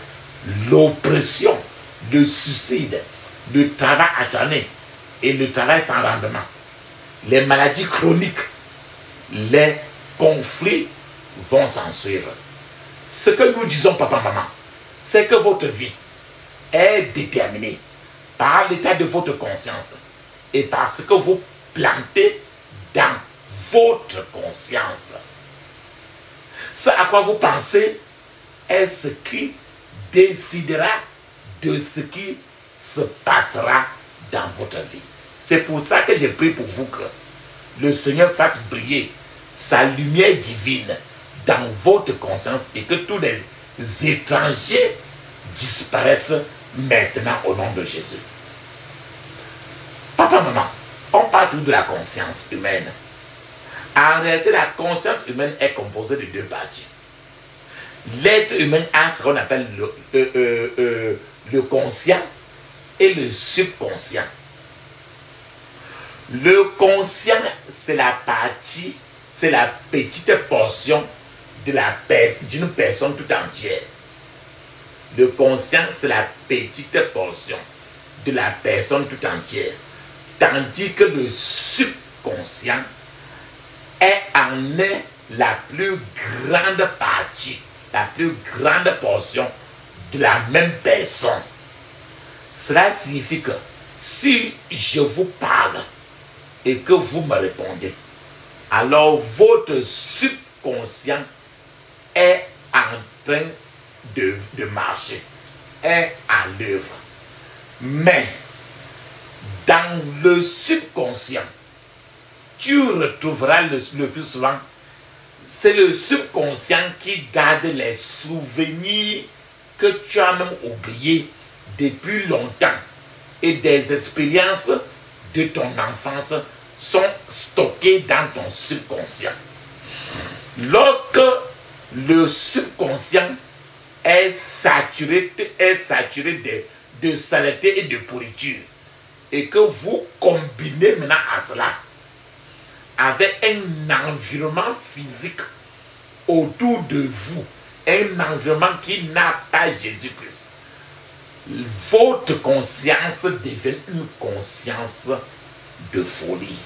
l'oppression, le suicide, le travail acharné et le travail sans rendement, les maladies chroniques, les conflits vont s'en suivre. Ce que nous disons, papa, maman, c'est que votre vie est déterminée par l'état de votre conscience et par ce que vous plantez dans votre conscience. Ce à quoi vous pensez est ce qui décidera de ce qui se passera dans votre vie. C'est pour ça que je prie pour vous que le Seigneur fasse briller sa lumière divine dans votre conscience et que tous les étrangers disparaissent maintenant au nom de Jésus. Papa, maman, on parle tout de la conscience humaine. En réalité, la conscience humaine est composée de deux parties. L'être humain a ce qu'on appelle le conscient et le subconscient. Le conscient, c'est la partie, c'est la petite portion d'une personne tout entière. Le conscient, c'est la petite portion de la personne tout entière. Tandis que le subconscient est la plus grande partie, la plus grande portion de la même personne. Cela signifie que si je vous parle et que vous me répondez, alors votre subconscient est en train de marcher, est à l'œuvre. Mais dans le subconscient, tu retrouveras le plus souvent, c'est le subconscient qui garde les souvenirs que tu as même oubliés depuis longtemps et des expériences de ton enfance sont stockées dans ton subconscient. Lorsque le subconscient est saturé de saleté et de pourriture et que vous combinez maintenant à cela avec un environnement physique autour de vous, un environnement qui n'a pas Jésus-Christ, votre conscience devient une conscience de folie.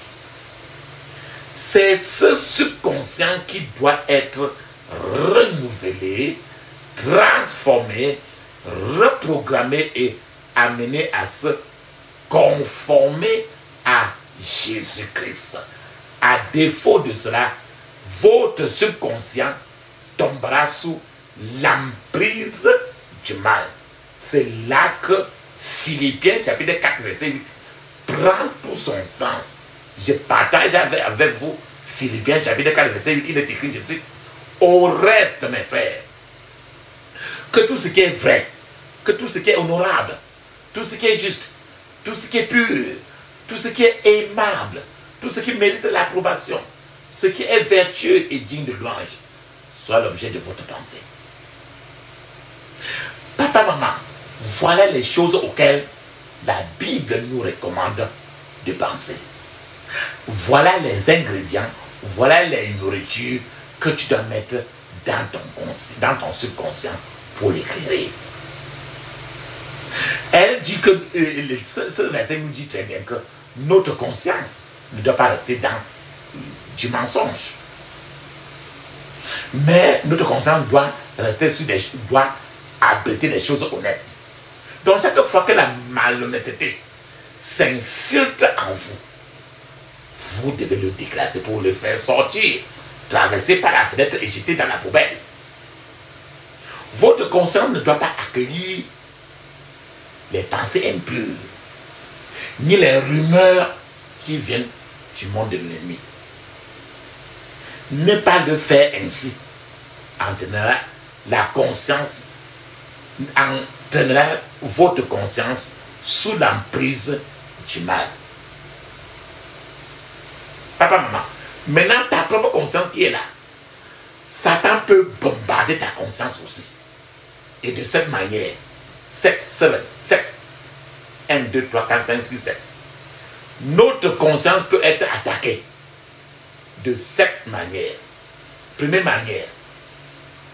C'est ce subconscient qui doit être renouvelé, transformé, reprogrammé et amené à se conformer à Jésus-Christ. À défaut de cela, votre subconscient tombera sous l'emprise du mal. C'est là que Philippiens chapitre 4 verset 8 prend tout son sens. Je partage avec vous Philippiens chapitre 4 verset 8, il est écrit, je cite, au reste mes frères, que tout ce qui est vrai, que tout ce qui est honorable, tout ce qui est juste, tout ce qui est pur, tout ce qui est aimable, tout ce qui mérite l'approbation, ce qui est vertueux et digne de louange, soit l'objet de votre pensée. Papa, maman, voilà les choses auxquelles la Bible nous recommande de penser. Voilà les ingrédients, voilà les nourritures que tu dois mettre dans ton subconscient pour l'éclairer. Elle dit que, ce verset nous dit très bien que notre conscience ne doit pas rester dans du mensonge. Mais notre conscience doit rester doit abriter des choses honnêtes. Donc chaque fois que la malhonnêteté s'infiltre en vous, vous devez le déclasser pour le faire sortir, traverser par la fenêtre et jeter dans la poubelle. Votre conscience ne doit pas accueillir les pensées impures, ni les rumeurs qui viennent du monde de l'ennemi. Ne pas le faire ainsi entraînera la conscience, entraînera votre conscience sous l'emprise du mal. Papa, maman, maintenant ta propre conscience qui est là, Satan peut bombarder ta conscience aussi. Et de cette manière, 7, 1, 2, 3, 4, 5, 6, 7. Notre conscience peut être attaquée de cette manière. Première manière,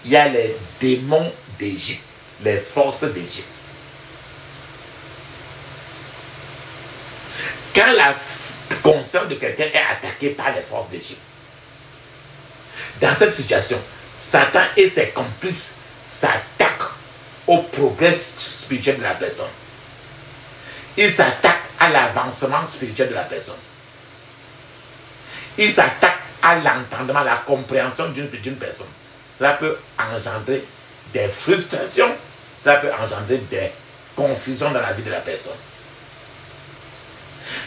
il y a les démons d'Égypte, les forces d'Égypte. Quand la conscience de quelqu'un est attaquée par les forces d'Égypte, dans cette situation, Satan et ses complices s'attaquent au progrès spirituel de la personne. Ils s'attaquent à l'avancement spirituel de la personne. Ils s'attaquent à l'entendement, à la compréhension d'une personne. Cela peut engendrer des frustrations, cela peut engendrer des confusions dans la vie de la personne.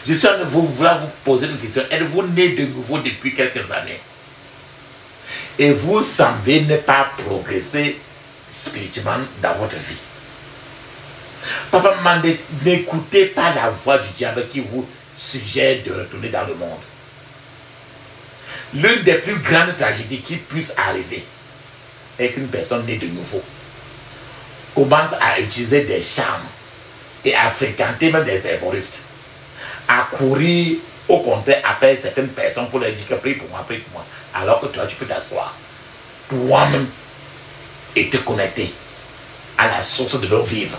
Je suis en train de vous poser une question. Êtes-vous né de nouveau depuis quelques années? Et vous semblez ne pas progresser spirituellement dans votre vie. Papa, maman, n'écoutez pas la voix du diable qui vous suggère de retourner dans le monde. L'une des plus grandes tragédies qui puisse arriver est qu'une personne née de nouveau commence à utiliser des charmes et à fréquenter même des herboristes, à courir au contraire après certaines personnes pour leur dire que prie pour moi, alors que toi tu peux t'asseoir toi-même et te connecter à la source de l'eau vive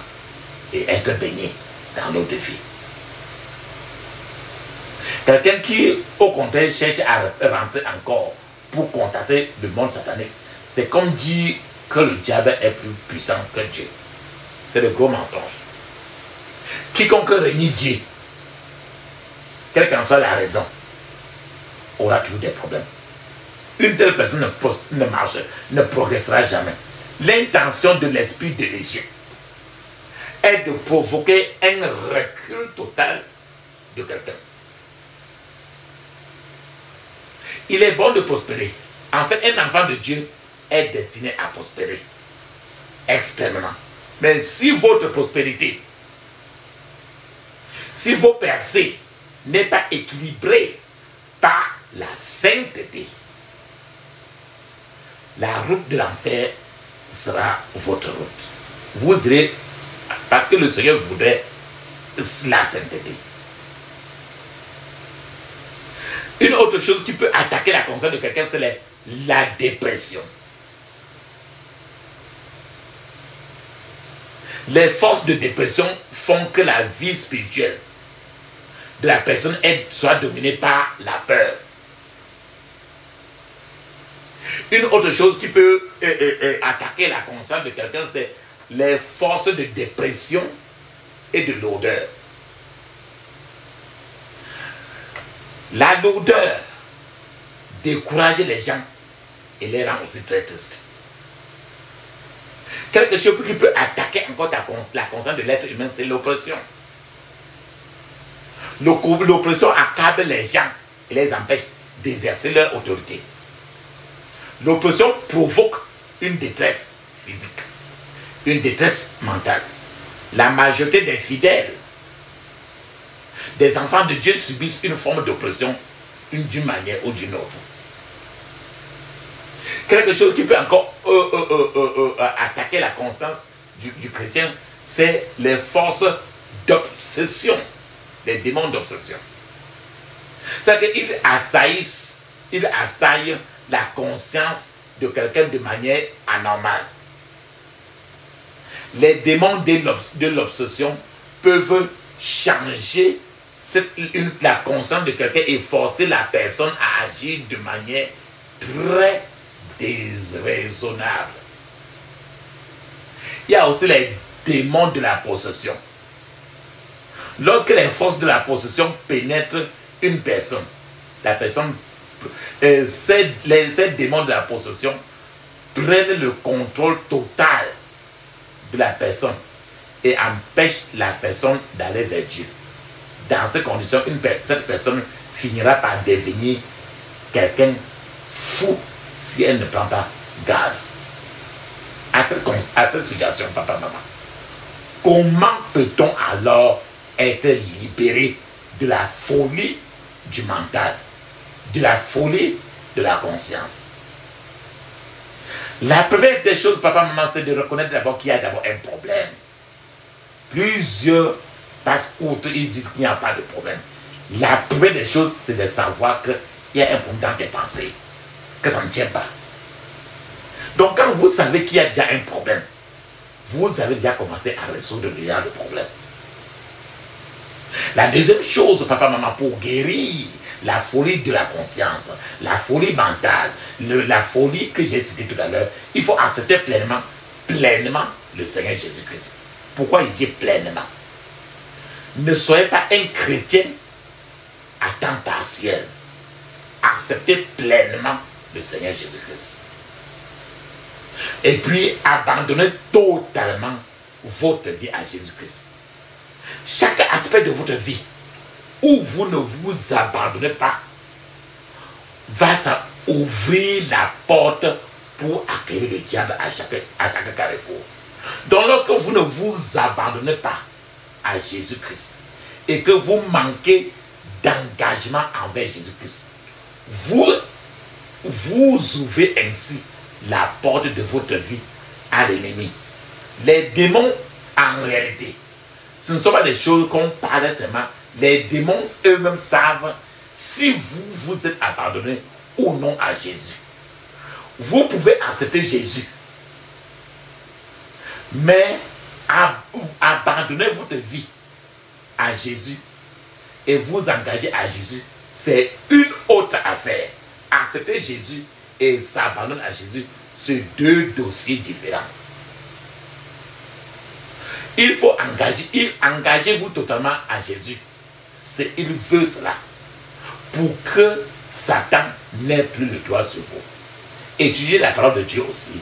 et être baigné dans l'eau de vie. Quelqu'un qui au contraire cherche à rentrer encore pour contacter le monde satanique, c'est comme dire que le diable est plus puissant que Dieu. C'est le gros mensonge. Quiconque renie Dieu, quelle qu'en soit la raison, aura toujours des problèmes. Une telle personne ne progressera jamais. L'intention de l'esprit de l'Égypte est de provoquer un recul total de quelqu'un. Il est bon de prospérer. En fait, un enfant de Dieu est destiné à prospérer extrêmement. Mais si votre prospérité, si vos percées n'est pas équilibrée par la sainteté, la route de l'enfer sera votre route. Vous irez, parce que le Seigneur voudrait la sainteté. Une autre chose qui peut attaquer la conscience de quelqu'un, c'est la dépression. Les forces de dépression font que la vie spirituelle de la personne soit dominée par la peur. Une autre chose qui peut attaquer la conscience de quelqu'un, c'est les forces de dépression et de lourdeur. La lourdeur décourage les gens et les rend aussi très tristes. Quelque chose qui peut attaquer encore la conscience de l'être humain, c'est l'oppression. L'oppression accable les gens et les empêche d'exercer leur autorité. L'oppression provoque une détresse physique, une détresse mentale. La majorité des fidèles, des enfants de Dieu, subissent une forme d'oppression d'une manière ou d'une autre. Quelque chose qui peut encore attaquer la conscience du chrétien, c'est les forces d'obsession, les démons d'obsession. C'est-à-dire qu'ils assaillent la conscience de quelqu'un de manière anormale. Les démons de l'obsession peuvent changer la conscience de quelqu'un et forcer la personne à agir de manière très déraisonnable. Il y a aussi les démons de la possession. Lorsque les forces de la possession pénètrent une personne, la personne, ces démons de la possession prennent le contrôle total de la personne et empêche la personne d'aller vers Dieu. Dans ces conditions, cette personne finira par devenir quelqu'un fou si elle ne prend pas garde. À cette situation, papa, maman, comment peut-on alors être libéré de la folie du mental, de la folie de la conscience? La première des choses, papa, maman, c'est de reconnaître d'abord qu'il y a d'abord un problème. Plusieurs passent outre, ils disent qu'il n'y a pas de problème. La première des choses, c'est de savoir qu'il y a un problème dans tes pensées, que ça ne tient pas. Donc quand vous savez qu'il y a déjà un problème, vous avez déjà commencé à résoudre déjà le problème. La deuxième chose, papa, maman, pour guérir la folie de la conscience, la folie mentale, la folie que j'ai citée tout à l'heure, il faut accepter pleinement le Seigneur Jésus-Christ. Pourquoi il dit pleinement? Ne soyez pas un chrétien à temps partiel. Acceptez pleinement le Seigneur Jésus-Christ. Et puis abandonnez totalement votre vie à Jésus-Christ. Chaque aspect de votre vie où vous ne vous abandonnez pas va ouvrir la porte pour accueillir le diable à chaque carrefour. Donc lorsque vous ne vous abandonnez pas à Jésus-Christ et que vous manquez d'engagement envers Jésus-Christ, vous ouvrez ainsi la porte de votre vie à l'ennemi. Les démons, en réalité, ce ne sont pas des choses qu'on parle seulement. Les démons eux-mêmes savent si vous vous êtes abandonné ou non à Jésus. Vous pouvez accepter Jésus, mais abandonner votre vie à Jésus et vous engager à Jésus, c'est une autre affaire. Accepter Jésus et s'abandonner à Jésus, c'est deux dossiers différents. Il faut engagez-vous totalement à Jésus. Il veut cela pour que Satan n'ait plus le droit sur vous. Étudiez la parole de Dieu aussi.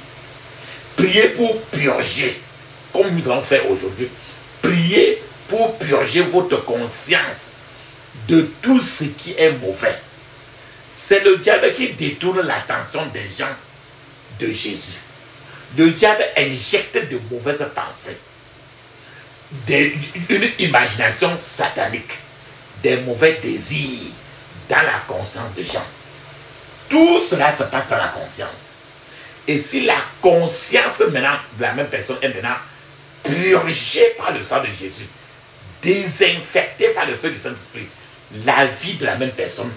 Priez pour purger, comme nous allons faire aujourd'hui. Priez pour purger votre conscience de tout ce qui est mauvais. C'est le diable qui détourne l'attention des gens de Jésus. Le diable injecte de mauvaises pensées, une imagination satanique, des mauvais désirs dans la conscience des gens. Tout cela se passe dans la conscience. Et si la conscience maintenant de la même personne est maintenant purgée par le sang de Jésus, désinfectée par le feu du Saint-Esprit, la vie de la même personne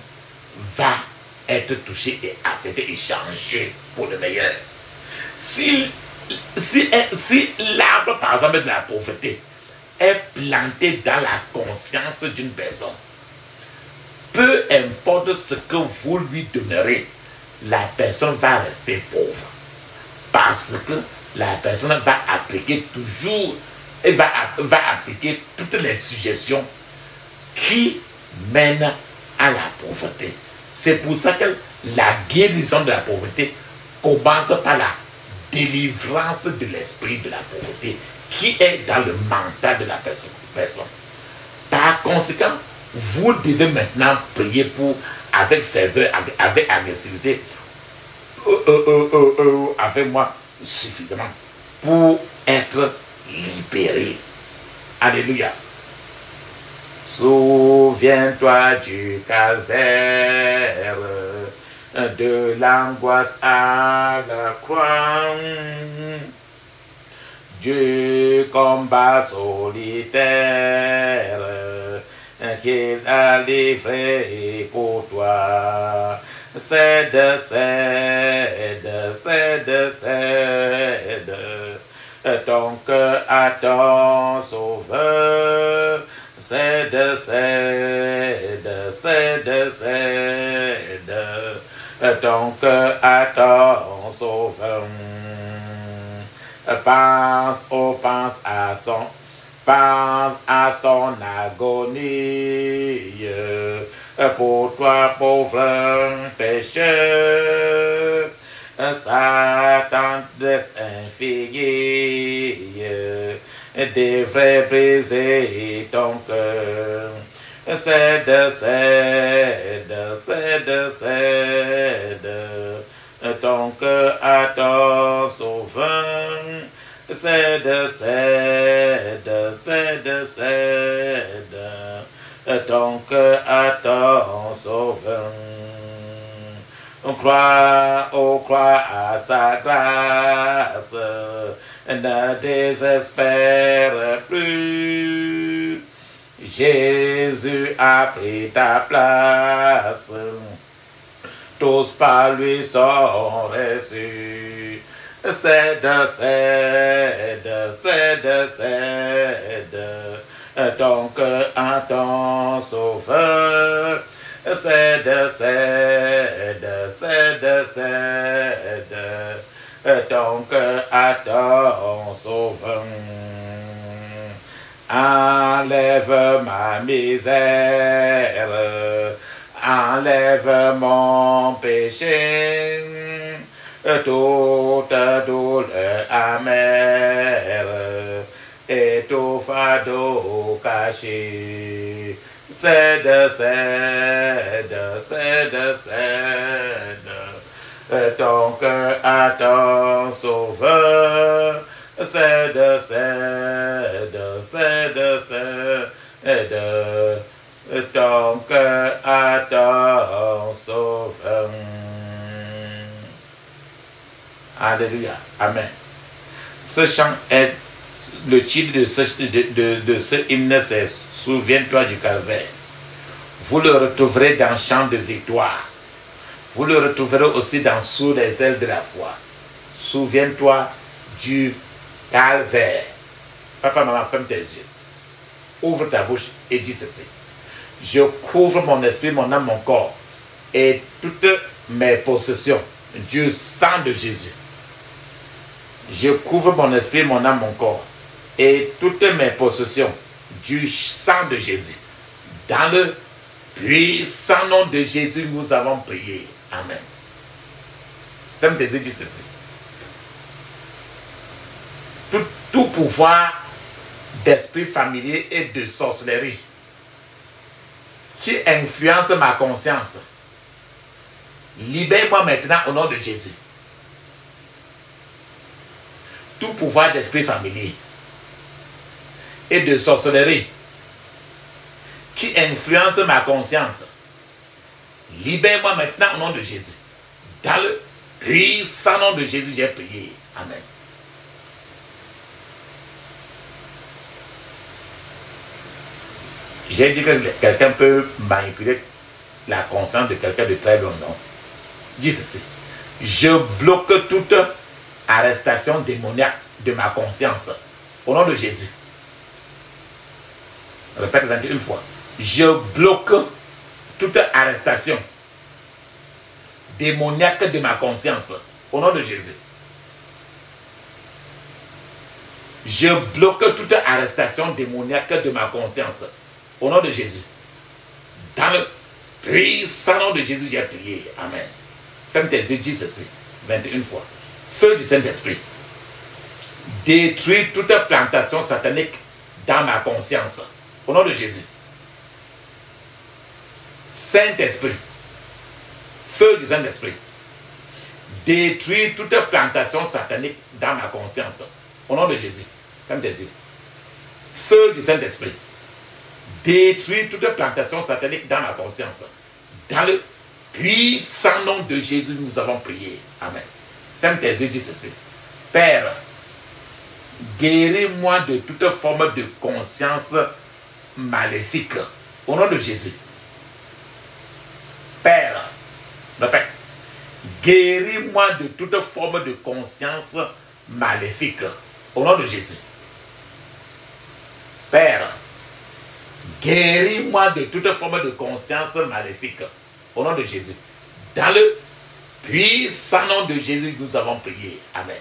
va être touchée et affectée et changée pour le meilleur. Si l'arbre, par exemple, de la pauvreté est planté dans la conscience d'une personne, peu importe ce que vous lui donnerez, la personne va rester pauvre. Parce que la personne va appliquer toujours, et va appliquer toutes les suggestions qui mènent à la pauvreté. C'est pour ça que la guérison de la pauvreté commence par la délivrance de l'esprit de la pauvreté qui est dans le mental de la personne. Par conséquent, vous devez maintenant prier pour, avec ferveur, avec agressivité, avec moi suffisamment pour être libéré. Alléluia. Souviens-toi du calvaire, de l'angoisse à la croix, du combat solitaire qu'il a livré pour toi. Cède, cède, cède, cède ton cœur à ton sauveur. Cède, cède, cède, cède ton cœur à ton sauveur. Pense à son agonie. Pour toi, pauvre pécheur, sa tendresse infinie devrait briser ton cœur. Cède, cède, cède, cède ton cœur à ton sauveur. Cède, cède, cède, cède ton cœur à ton sauveur. On croit à sa grâce, ne désespère plus. Jésus a pris ta place, tous par lui sont reçus. Cède, cède, cède, cède ton cœur à ton sauveur. Cède, cède, cède, cède ton cœur à ton sauveur. Enlève ma misère, enlève mon péché, toute douleur amère et tout fardeau caché. Cède, cède, cède, cède ton cœur à ton sauveur. Cède, cède, cède, cède ton cœur à ton sauveur. Alléluia. Amen. Ce chant est le titre de ce hymne, c'est Souviens-toi du calvaire. Vous le retrouverez dans Chant de victoire. Vous le retrouverez aussi dans Sous les ailes de la foi. Souviens-toi du calvaire. Papa, maman, ferme tes yeux. Ouvre ta bouche et dis ceci. Je couvre mon esprit, mon âme, mon corps et toutes mes possessions du sang de Jésus. Je couvre mon esprit, mon âme, mon corps et toutes mes possessions du sang de Jésus. Dans le puissant nom de Jésus, nous avons prié. Amen. Ferme tes yeux, dis ceci. Tout pouvoir d'esprit familier et de sorcellerie qui influence ma conscience, libère-moi maintenant au nom de Jésus. Tout pouvoir d'esprit familier et de sorcellerie qui influence ma conscience, libère-moi maintenant au nom de Jésus. Dans le puissant nom de Jésus, j'ai prié. Amen. J'ai dit que quelqu'un peut manipuler la conscience de quelqu'un de très long, non? Dis ceci. Je bloque toute arrestation démoniaque de ma conscience au nom de Jésus. Répète 21 fois. Je bloque toute arrestation démoniaque de ma conscience au nom de Jésus. Je bloque toute arrestation démoniaque de ma conscience au nom de Jésus. Dans le puissant nom de Jésus, j'ai prié. Amen. Ferme tes yeux, dis ceci 21 fois. Feu du Saint-Esprit. Détruis toute plantation satanique dans ma conscience. Au nom de Jésus. Saint-Esprit. Feu du Saint-Esprit. Détruis toute plantation satanique dans ma conscience. Au nom de Jésus. Ferme tes yeux. Feu du Saint-Esprit. Détruis toute plantation satanique dans ma conscience. Dans le puissant nom de Jésus, nous avons prié. Amen. Ferme tes yeux, dis ceci. Père, guéris-moi de toute forme de conscience maléfique. Au nom de Jésus. Père, répète. Guéris-moi de toute forme de conscience maléfique. Au nom de Jésus. Père, guéris-moi de toute forme de conscience maléfique. Au nom de Jésus. Dans le puissant nom de Jésus, nous avons prié. Amen.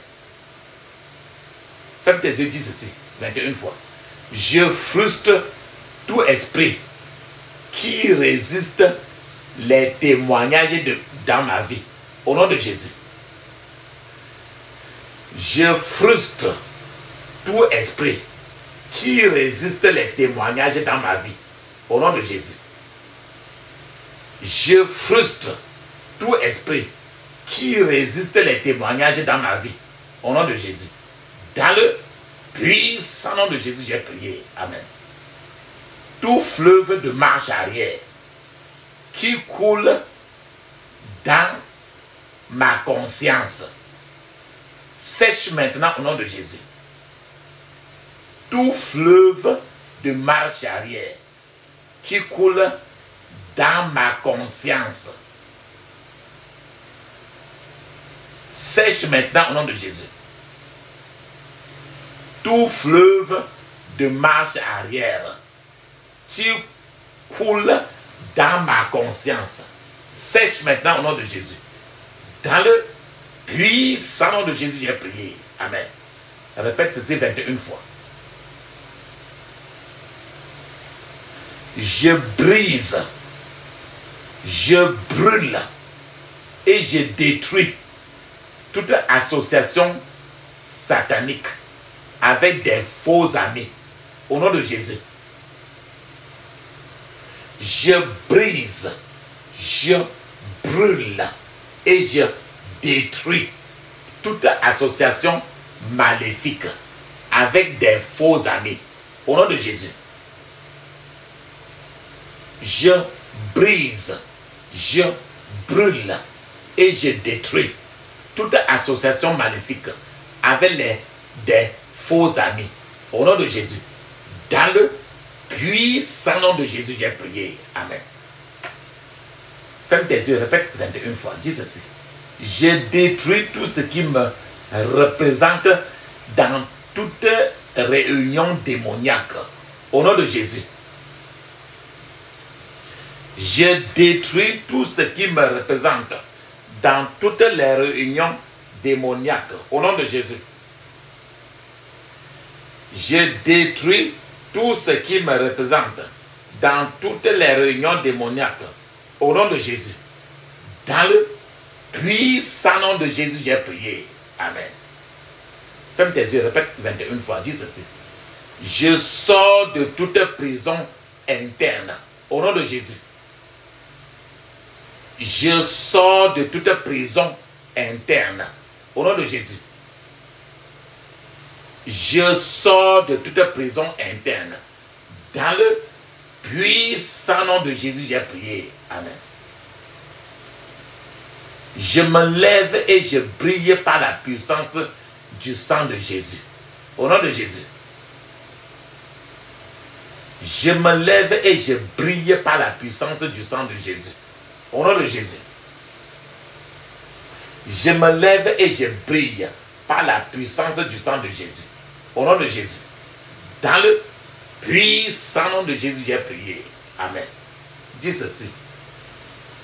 Ferme tes yeux, dis ceci 21 fois. Je frustre tout esprit qui résiste les témoignages dans ma vie. Au nom de Jésus. Je frustre tout esprit qui résiste les témoignages dans ma vie. Au nom de Jésus. Je frustre tout esprit qui résiste les témoignages dans ma vie. Au nom de Jésus. Dans le puissant nom de Jésus, j'ai prié. Amen. Tout fleuve de marche arrière qui coule dans ma conscience sèche maintenant au nom de Jésus. Tout fleuve de marche arrière qui coule dans ma conscience sèche maintenant au nom de Jésus. Tout fleuve de marche arrière qui coule dans ma conscience sèche maintenant au nom de Jésus. Dans le puissant nom de Jésus, j'ai prié. Amen. Répète ceci 21 fois. Je brise, je brûle et je détruis toute association satanique avec des faux amis. Au nom de Jésus. Je brise, je brûle et je détruis toute association maléfique avec des faux amis. Au nom de Jésus. Je brise, je brûle et je détruis toute association maléfique avec des faux amis. Au nom de Jésus. Dans le puissant nom de Jésus, j'ai prié. Amen. Ferme tes yeux, répète 21 fois. Dis ceci. Je détruis tout ce qui me représente dans toute réunion démoniaque. Au nom de Jésus. Je détruis tout ce qui me représente dans toutes les réunions démoniaques. Au nom de Jésus. Je détruis tout ce qui me représente dans toutes les réunions démoniaques. Au nom de Jésus. Dans le puissant nom de Jésus, j'ai prié. Amen. Ferme tes yeux, répète 21 fois. Dis ceci. Je sors de toute prison interne. Au nom de Jésus. Je sors de toute prison interne. Au nom de Jésus. Je sors de toute prison interne. Dans le puissant nom de Jésus, j'ai prié. Amen. Je me lève et je brille par la puissance du sang de Jésus. Au nom de Jésus. Je me lève et je brille par la puissance du sang de Jésus. Au nom de Jésus. Je me lève et je brille par la puissance du sang de Jésus. Au nom de Jésus. Dans le puissant nom de Jésus, j'ai prié. Amen. Dis ceci.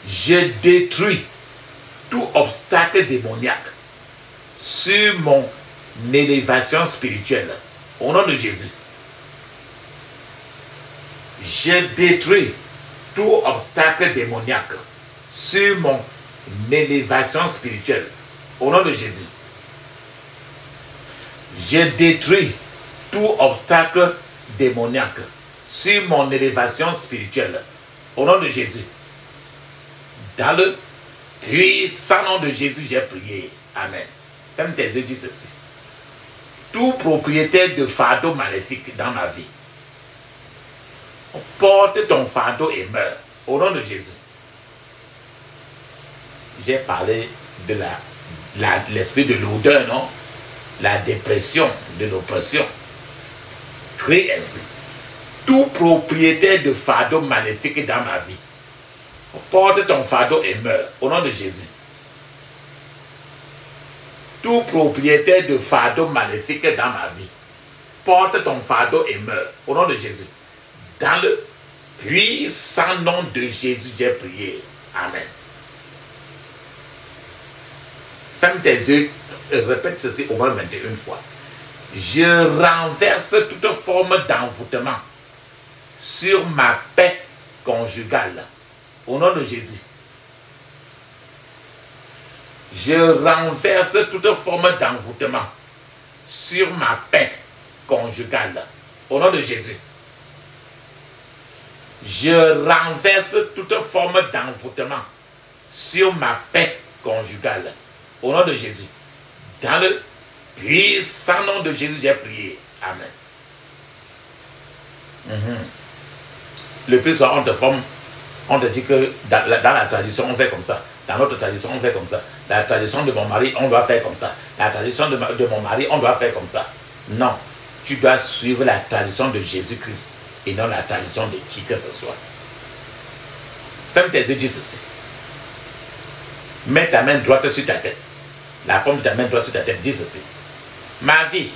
Je détruis tout obstacle démoniaque sur mon élévation spirituelle. Au nom de Jésus. Je détruis tout obstacle démoniaque sur mon élévation spirituelle. Au nom de Jésus. Je détruis tout obstacle démoniaque sur mon élévation spirituelle. Au nom de Jésus. Dans le puissant nom de Jésus, j'ai prié. Amen. Ferme tes yeux, dis ceci. Tout propriétaire de fardeau maléfique dans ma vie, porte ton fardeau et meurs. Au nom de Jésus. J'ai parlé de l'esprit de l'odeur, non? La dépression, de l'oppression. Crie ainsi. Tout propriétaire de fardeau maléfique dans ma vie, porte ton fardeau et meurs. Au nom de Jésus. Tout propriétaire de fardeau maléfique dans ma vie, porte ton fardeau et meurs. Au nom de Jésus. Dans le puissant nom de Jésus, j'ai prié. Amen. Ferme tes yeux et répète ceci au moins 21 fois. Je renverse toute forme d'envoûtement sur ma paix conjugale. Au nom de Jésus. Je renverse toute forme d'envoûtement sur ma paix conjugale. Au nom de Jésus. Je renverse toute forme d'envoûtement sur ma paix conjugale. Au nom de Jésus. Dans le puissant nom de Jésus, j'ai prié. Amen. Le plus souvent, on te forme, on te dit que dans la tradition, on fait comme ça. Dans notre tradition, on fait comme ça. Dans la tradition de mon mari, on doit faire comme ça. Dans la tradition de mon mari, on doit faire comme ça. Non. Tu dois suivre la tradition de Jésus-Christ et non la tradition de qui que ce soit. Ferme tes yeux, dis ceci. Mets ta main droite sur ta tête. La paume de ta main droite sur ta tête, dis ceci. Ma vie,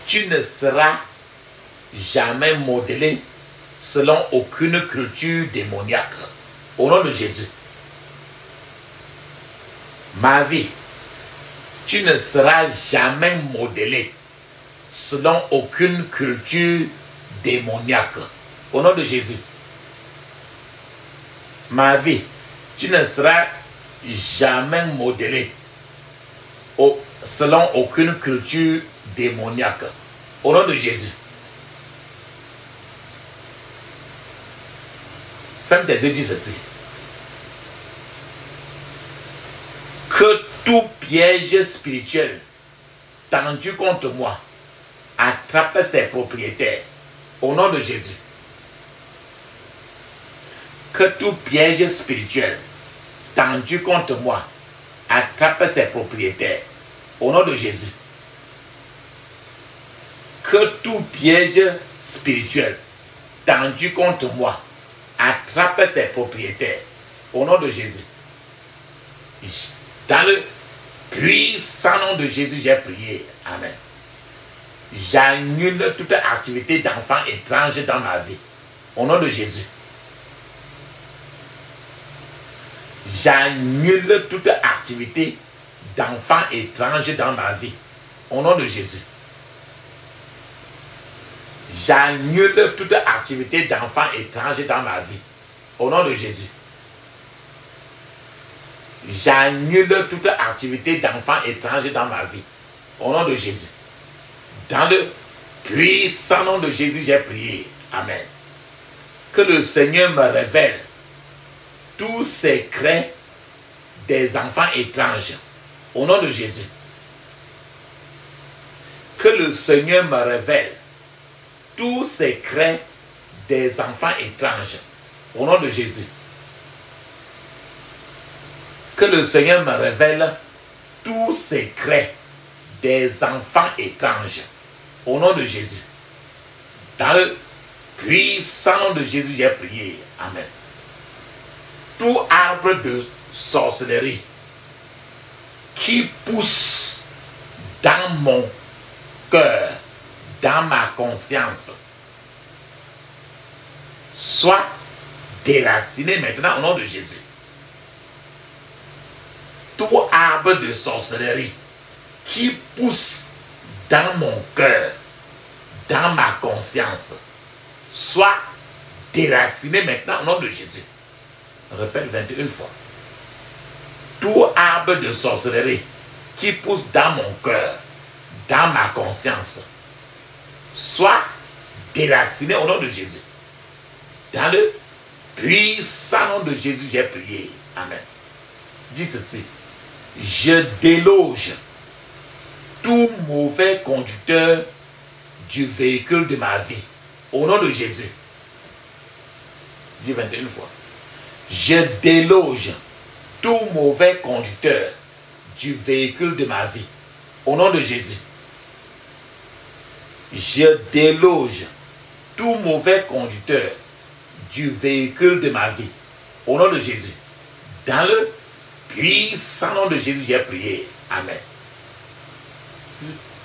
tu ne seras jamais modelé selon aucune culture démoniaque. Au nom de Jésus. Ma vie, tu ne seras jamais modelé selon aucune culture démoniaque. Au nom de Jésus. Ma vie, tu ne seras jamais modelé selon aucune culture démoniaque. Au nom de Jésus. Ferme tes yeux, dis ceci. Que tout piège spirituel tendu contre moi attrape ses propriétaires. Au nom de Jésus. Que tout piège spirituel tendu contre moi attrape ses propriétaires. Au nom de Jésus. Que tout piège spirituel tendu contre moi attrape ses propriétaires. Au nom de Jésus. Dans le puissant nom de Jésus, j'ai prié. Amen. J'annule toute activité d'enfant étrange dans ma vie. Au nom de Jésus. J'annule toute activité d'enfant étrange dans ma vie. Au nom de Jésus. J'annule toute activité d'enfant étrange dans ma vie. Au nom de Jésus. J'annule toute activité d'enfant étrange dans ma vie. Au nom de Jésus. Dans le puissant nom de Jésus, j'ai prié. Amen. Que le Seigneur me révèle tous secrets des enfants étranges. Au nom de Jésus. Que le Seigneur me révèle tous secrets des enfants étranges. Au nom de Jésus. Que le Seigneur me révèle tous secrets des enfants étranges. Au nom de Jésus. Dans le puissant nom de Jésus, j'ai prié. Amen. Tout arbre de sorcellerie qui pousse dans mon cœur, dans ma conscience, soit déraciné maintenant au nom de Jésus. Tout arbre de sorcellerie qui pousse dans mon cœur, dans ma conscience, soit déraciné maintenant au nom de Jésus. Répète 21 fois. Tout arbre de sorcellerie qui pousse dans mon cœur, dans ma conscience, soit déraciné au nom de Jésus. Dans le puissant nom de Jésus, j'ai prié. Amen. Dis ceci. Je déloge tout mauvais conducteur du véhicule de ma vie. Au nom de Jésus. Dis 21 fois. Je déloge tout mauvais conducteur du véhicule de ma vie. Au nom de Jésus. Je déloge tout mauvais conducteur du véhicule de ma vie. Au nom de Jésus. Dans le puissant nom de Jésus, j'ai prié. Amen.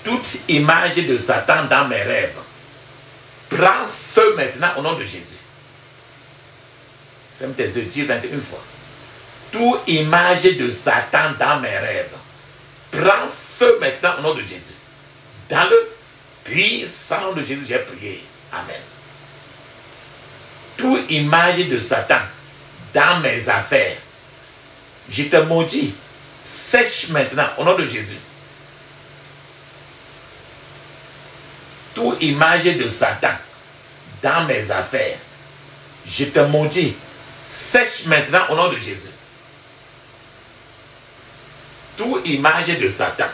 Toute image de Satan dans mes rêves prend feu maintenant au nom de Jésus. Ferme tes yeux, dis 21 fois. Toute image de Satan dans mes rêves prend feu maintenant au nom de Jésus. Dans le puissant nom de Jésus, j'ai prié. Amen. Toute image de Satan dans mes affaires, je te maudis, sèche maintenant au nom de Jésus. toute image de Satan dans mes affaires, je te maudis, sèche maintenant au nom de Jésus. Toute image de Satan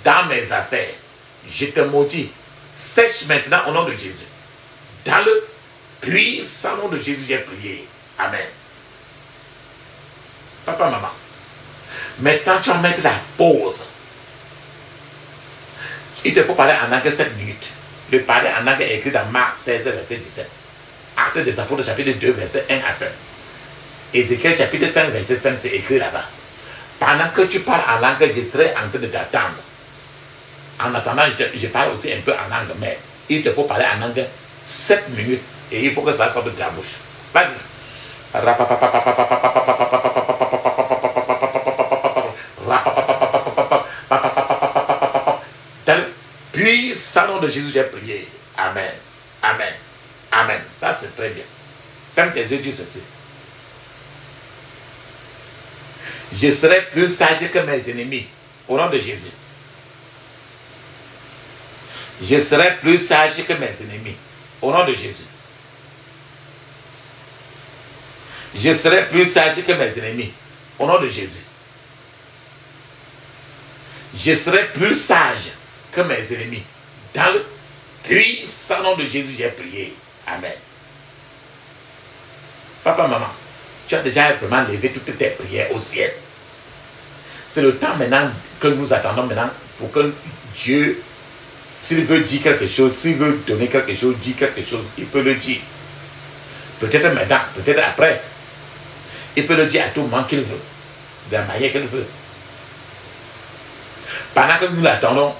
dans mes affaires, je te maudis, sèche maintenant au nom de Jésus. Dans le puissant nom de Jésus, j'ai prié. Amen. Papa, maman, maintenant tu vas mettre la pause. Il te faut parler en anglais 7 minutes. Le parler en anglais est écrit dans Marc 16, verset 17. Acte des Apôtres, chapitre 2, verset 1 à 5. Ézéchiel, chapitre 5, verset 5, c'est écrit là-bas. Pendant que tu parles en langue, je serai en train de t'attendre. En attendant, je parle aussi un peu en langue, mais il te faut parler en langue 7 minutes et il faut que ça sorte de ta bouche. Vas-y. Dans le puissant nom de Jésus, j'ai prié. Amen. Amen. Amen. Ça, c'est très bien. Ferme tes yeux, dis ceci. Je serai plus sage que mes ennemis. Au nom de Jésus. Je serai plus sage que mes ennemis. Au nom de Jésus. Je serai plus sage que mes ennemis. Au nom de Jésus. Je serai plus sage que mes ennemis. Dans le puissant nom de Jésus, j'ai prié. Amen. Papa, maman, tu as déjà vraiment levé toutes tes prières au ciel. C'est le temps maintenant que nous attendons maintenant pour que Dieu, s'il veut dire quelque chose, s'il veut donner quelque chose, dire quelque chose, il peut le dire. Peut-être maintenant, peut-être après. Il peut le dire à tout moment qu'il veut, de la manière qu'il veut. Pendant que nous l'attendons,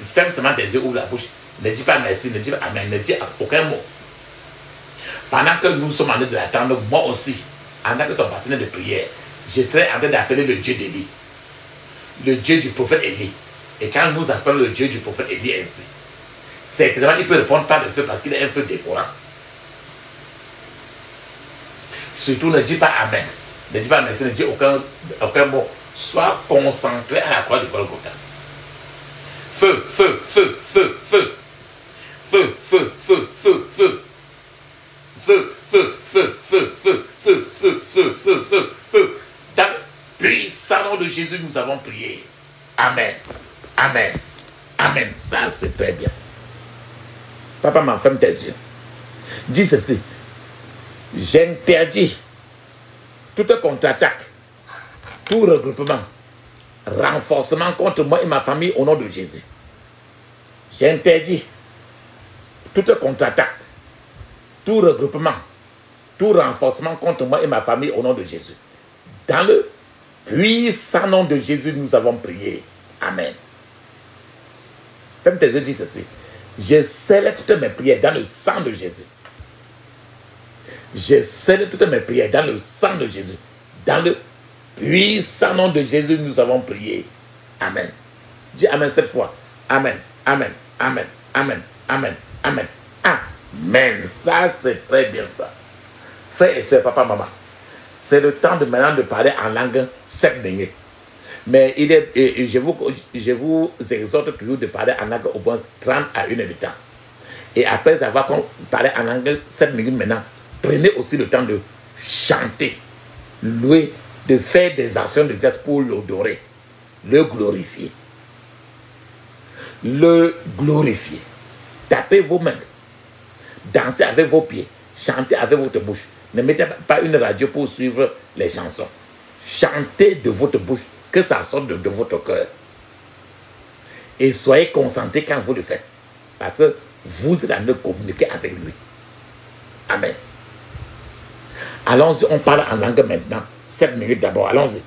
ferme seulement tes yeux, ouvre la bouche. Ne dis pas merci, ne dis pas amen, ne dis aucun mot. Pendant que nous sommes en train de l'attendre, moi aussi, en tant que ton partenaire de prière, je serai en train d'appeler le Dieu d'Élie, le Dieu du prophète Élie. Et quand nous appelons le Dieu du prophète Élie ainsi, c'est clairement qu'il peut répondre par le feu parce qu'il est un feu dévorant. Surtout ne dis pas amen, ne dis pas merci, ne dis aucun mot. Sois concentré à la croix du Golgotha. Feu, feu, feu, feu, feu. Feu, feu, feu, feu, feu. Feu, feu, feu, feu, feu, feu, feu, feu, feu, feu, feu. Dans le puissant nom de Jésus, nous avons prié. Amen. Amen. Amen. Ça, c'est très bien. Papa, m'en ferme tes yeux. Dis ceci. J'interdis toute contre-attaque, tout regroupement, renforcement contre moi et ma famille au nom de Jésus. J'interdis toute contre-attaque, tout regroupement, tout renforcement contre moi et ma famille au nom de Jésus. Dans le puissant nom de Jésus, nous avons prié. Amen. Ferme tes yeux, dis ceci. Je scelle toutes mes prières dans le sang de Jésus. Je scelle toutes mes prières dans le sang de Jésus. Dans le puissant nom de Jésus, nous avons prié. Amen. Dis Amen 7 fois. Amen. Amen. Amen. Amen. Amen. Amen. Amen. Ça, c'est très bien ça. Frère et sœur, papa, maman. C'est le temps de maintenant de parler en langue 7 minutes. Mais je vous exhorte toujours de parler en langue au moins 30 à 1 heure de temps. Et après avoir parlé en langue 7 minutes maintenant, prenez aussi le temps de chanter, louer, de faire des actions de grâce pour l'adorer, le glorifier. Le glorifier. Tapez vos mains, dansez avec vos pieds, chantez avec votre bouche. Ne mettez pas une radio pour suivre les chansons. Chantez de votre bouche, que ça sorte de votre cœur. Et soyez concentrés quand vous le faites. Parce que vous êtes en train de communiquer avec lui. Amen. Allons-y, on parle en langue maintenant. 7 minutes d'abord, allons-y.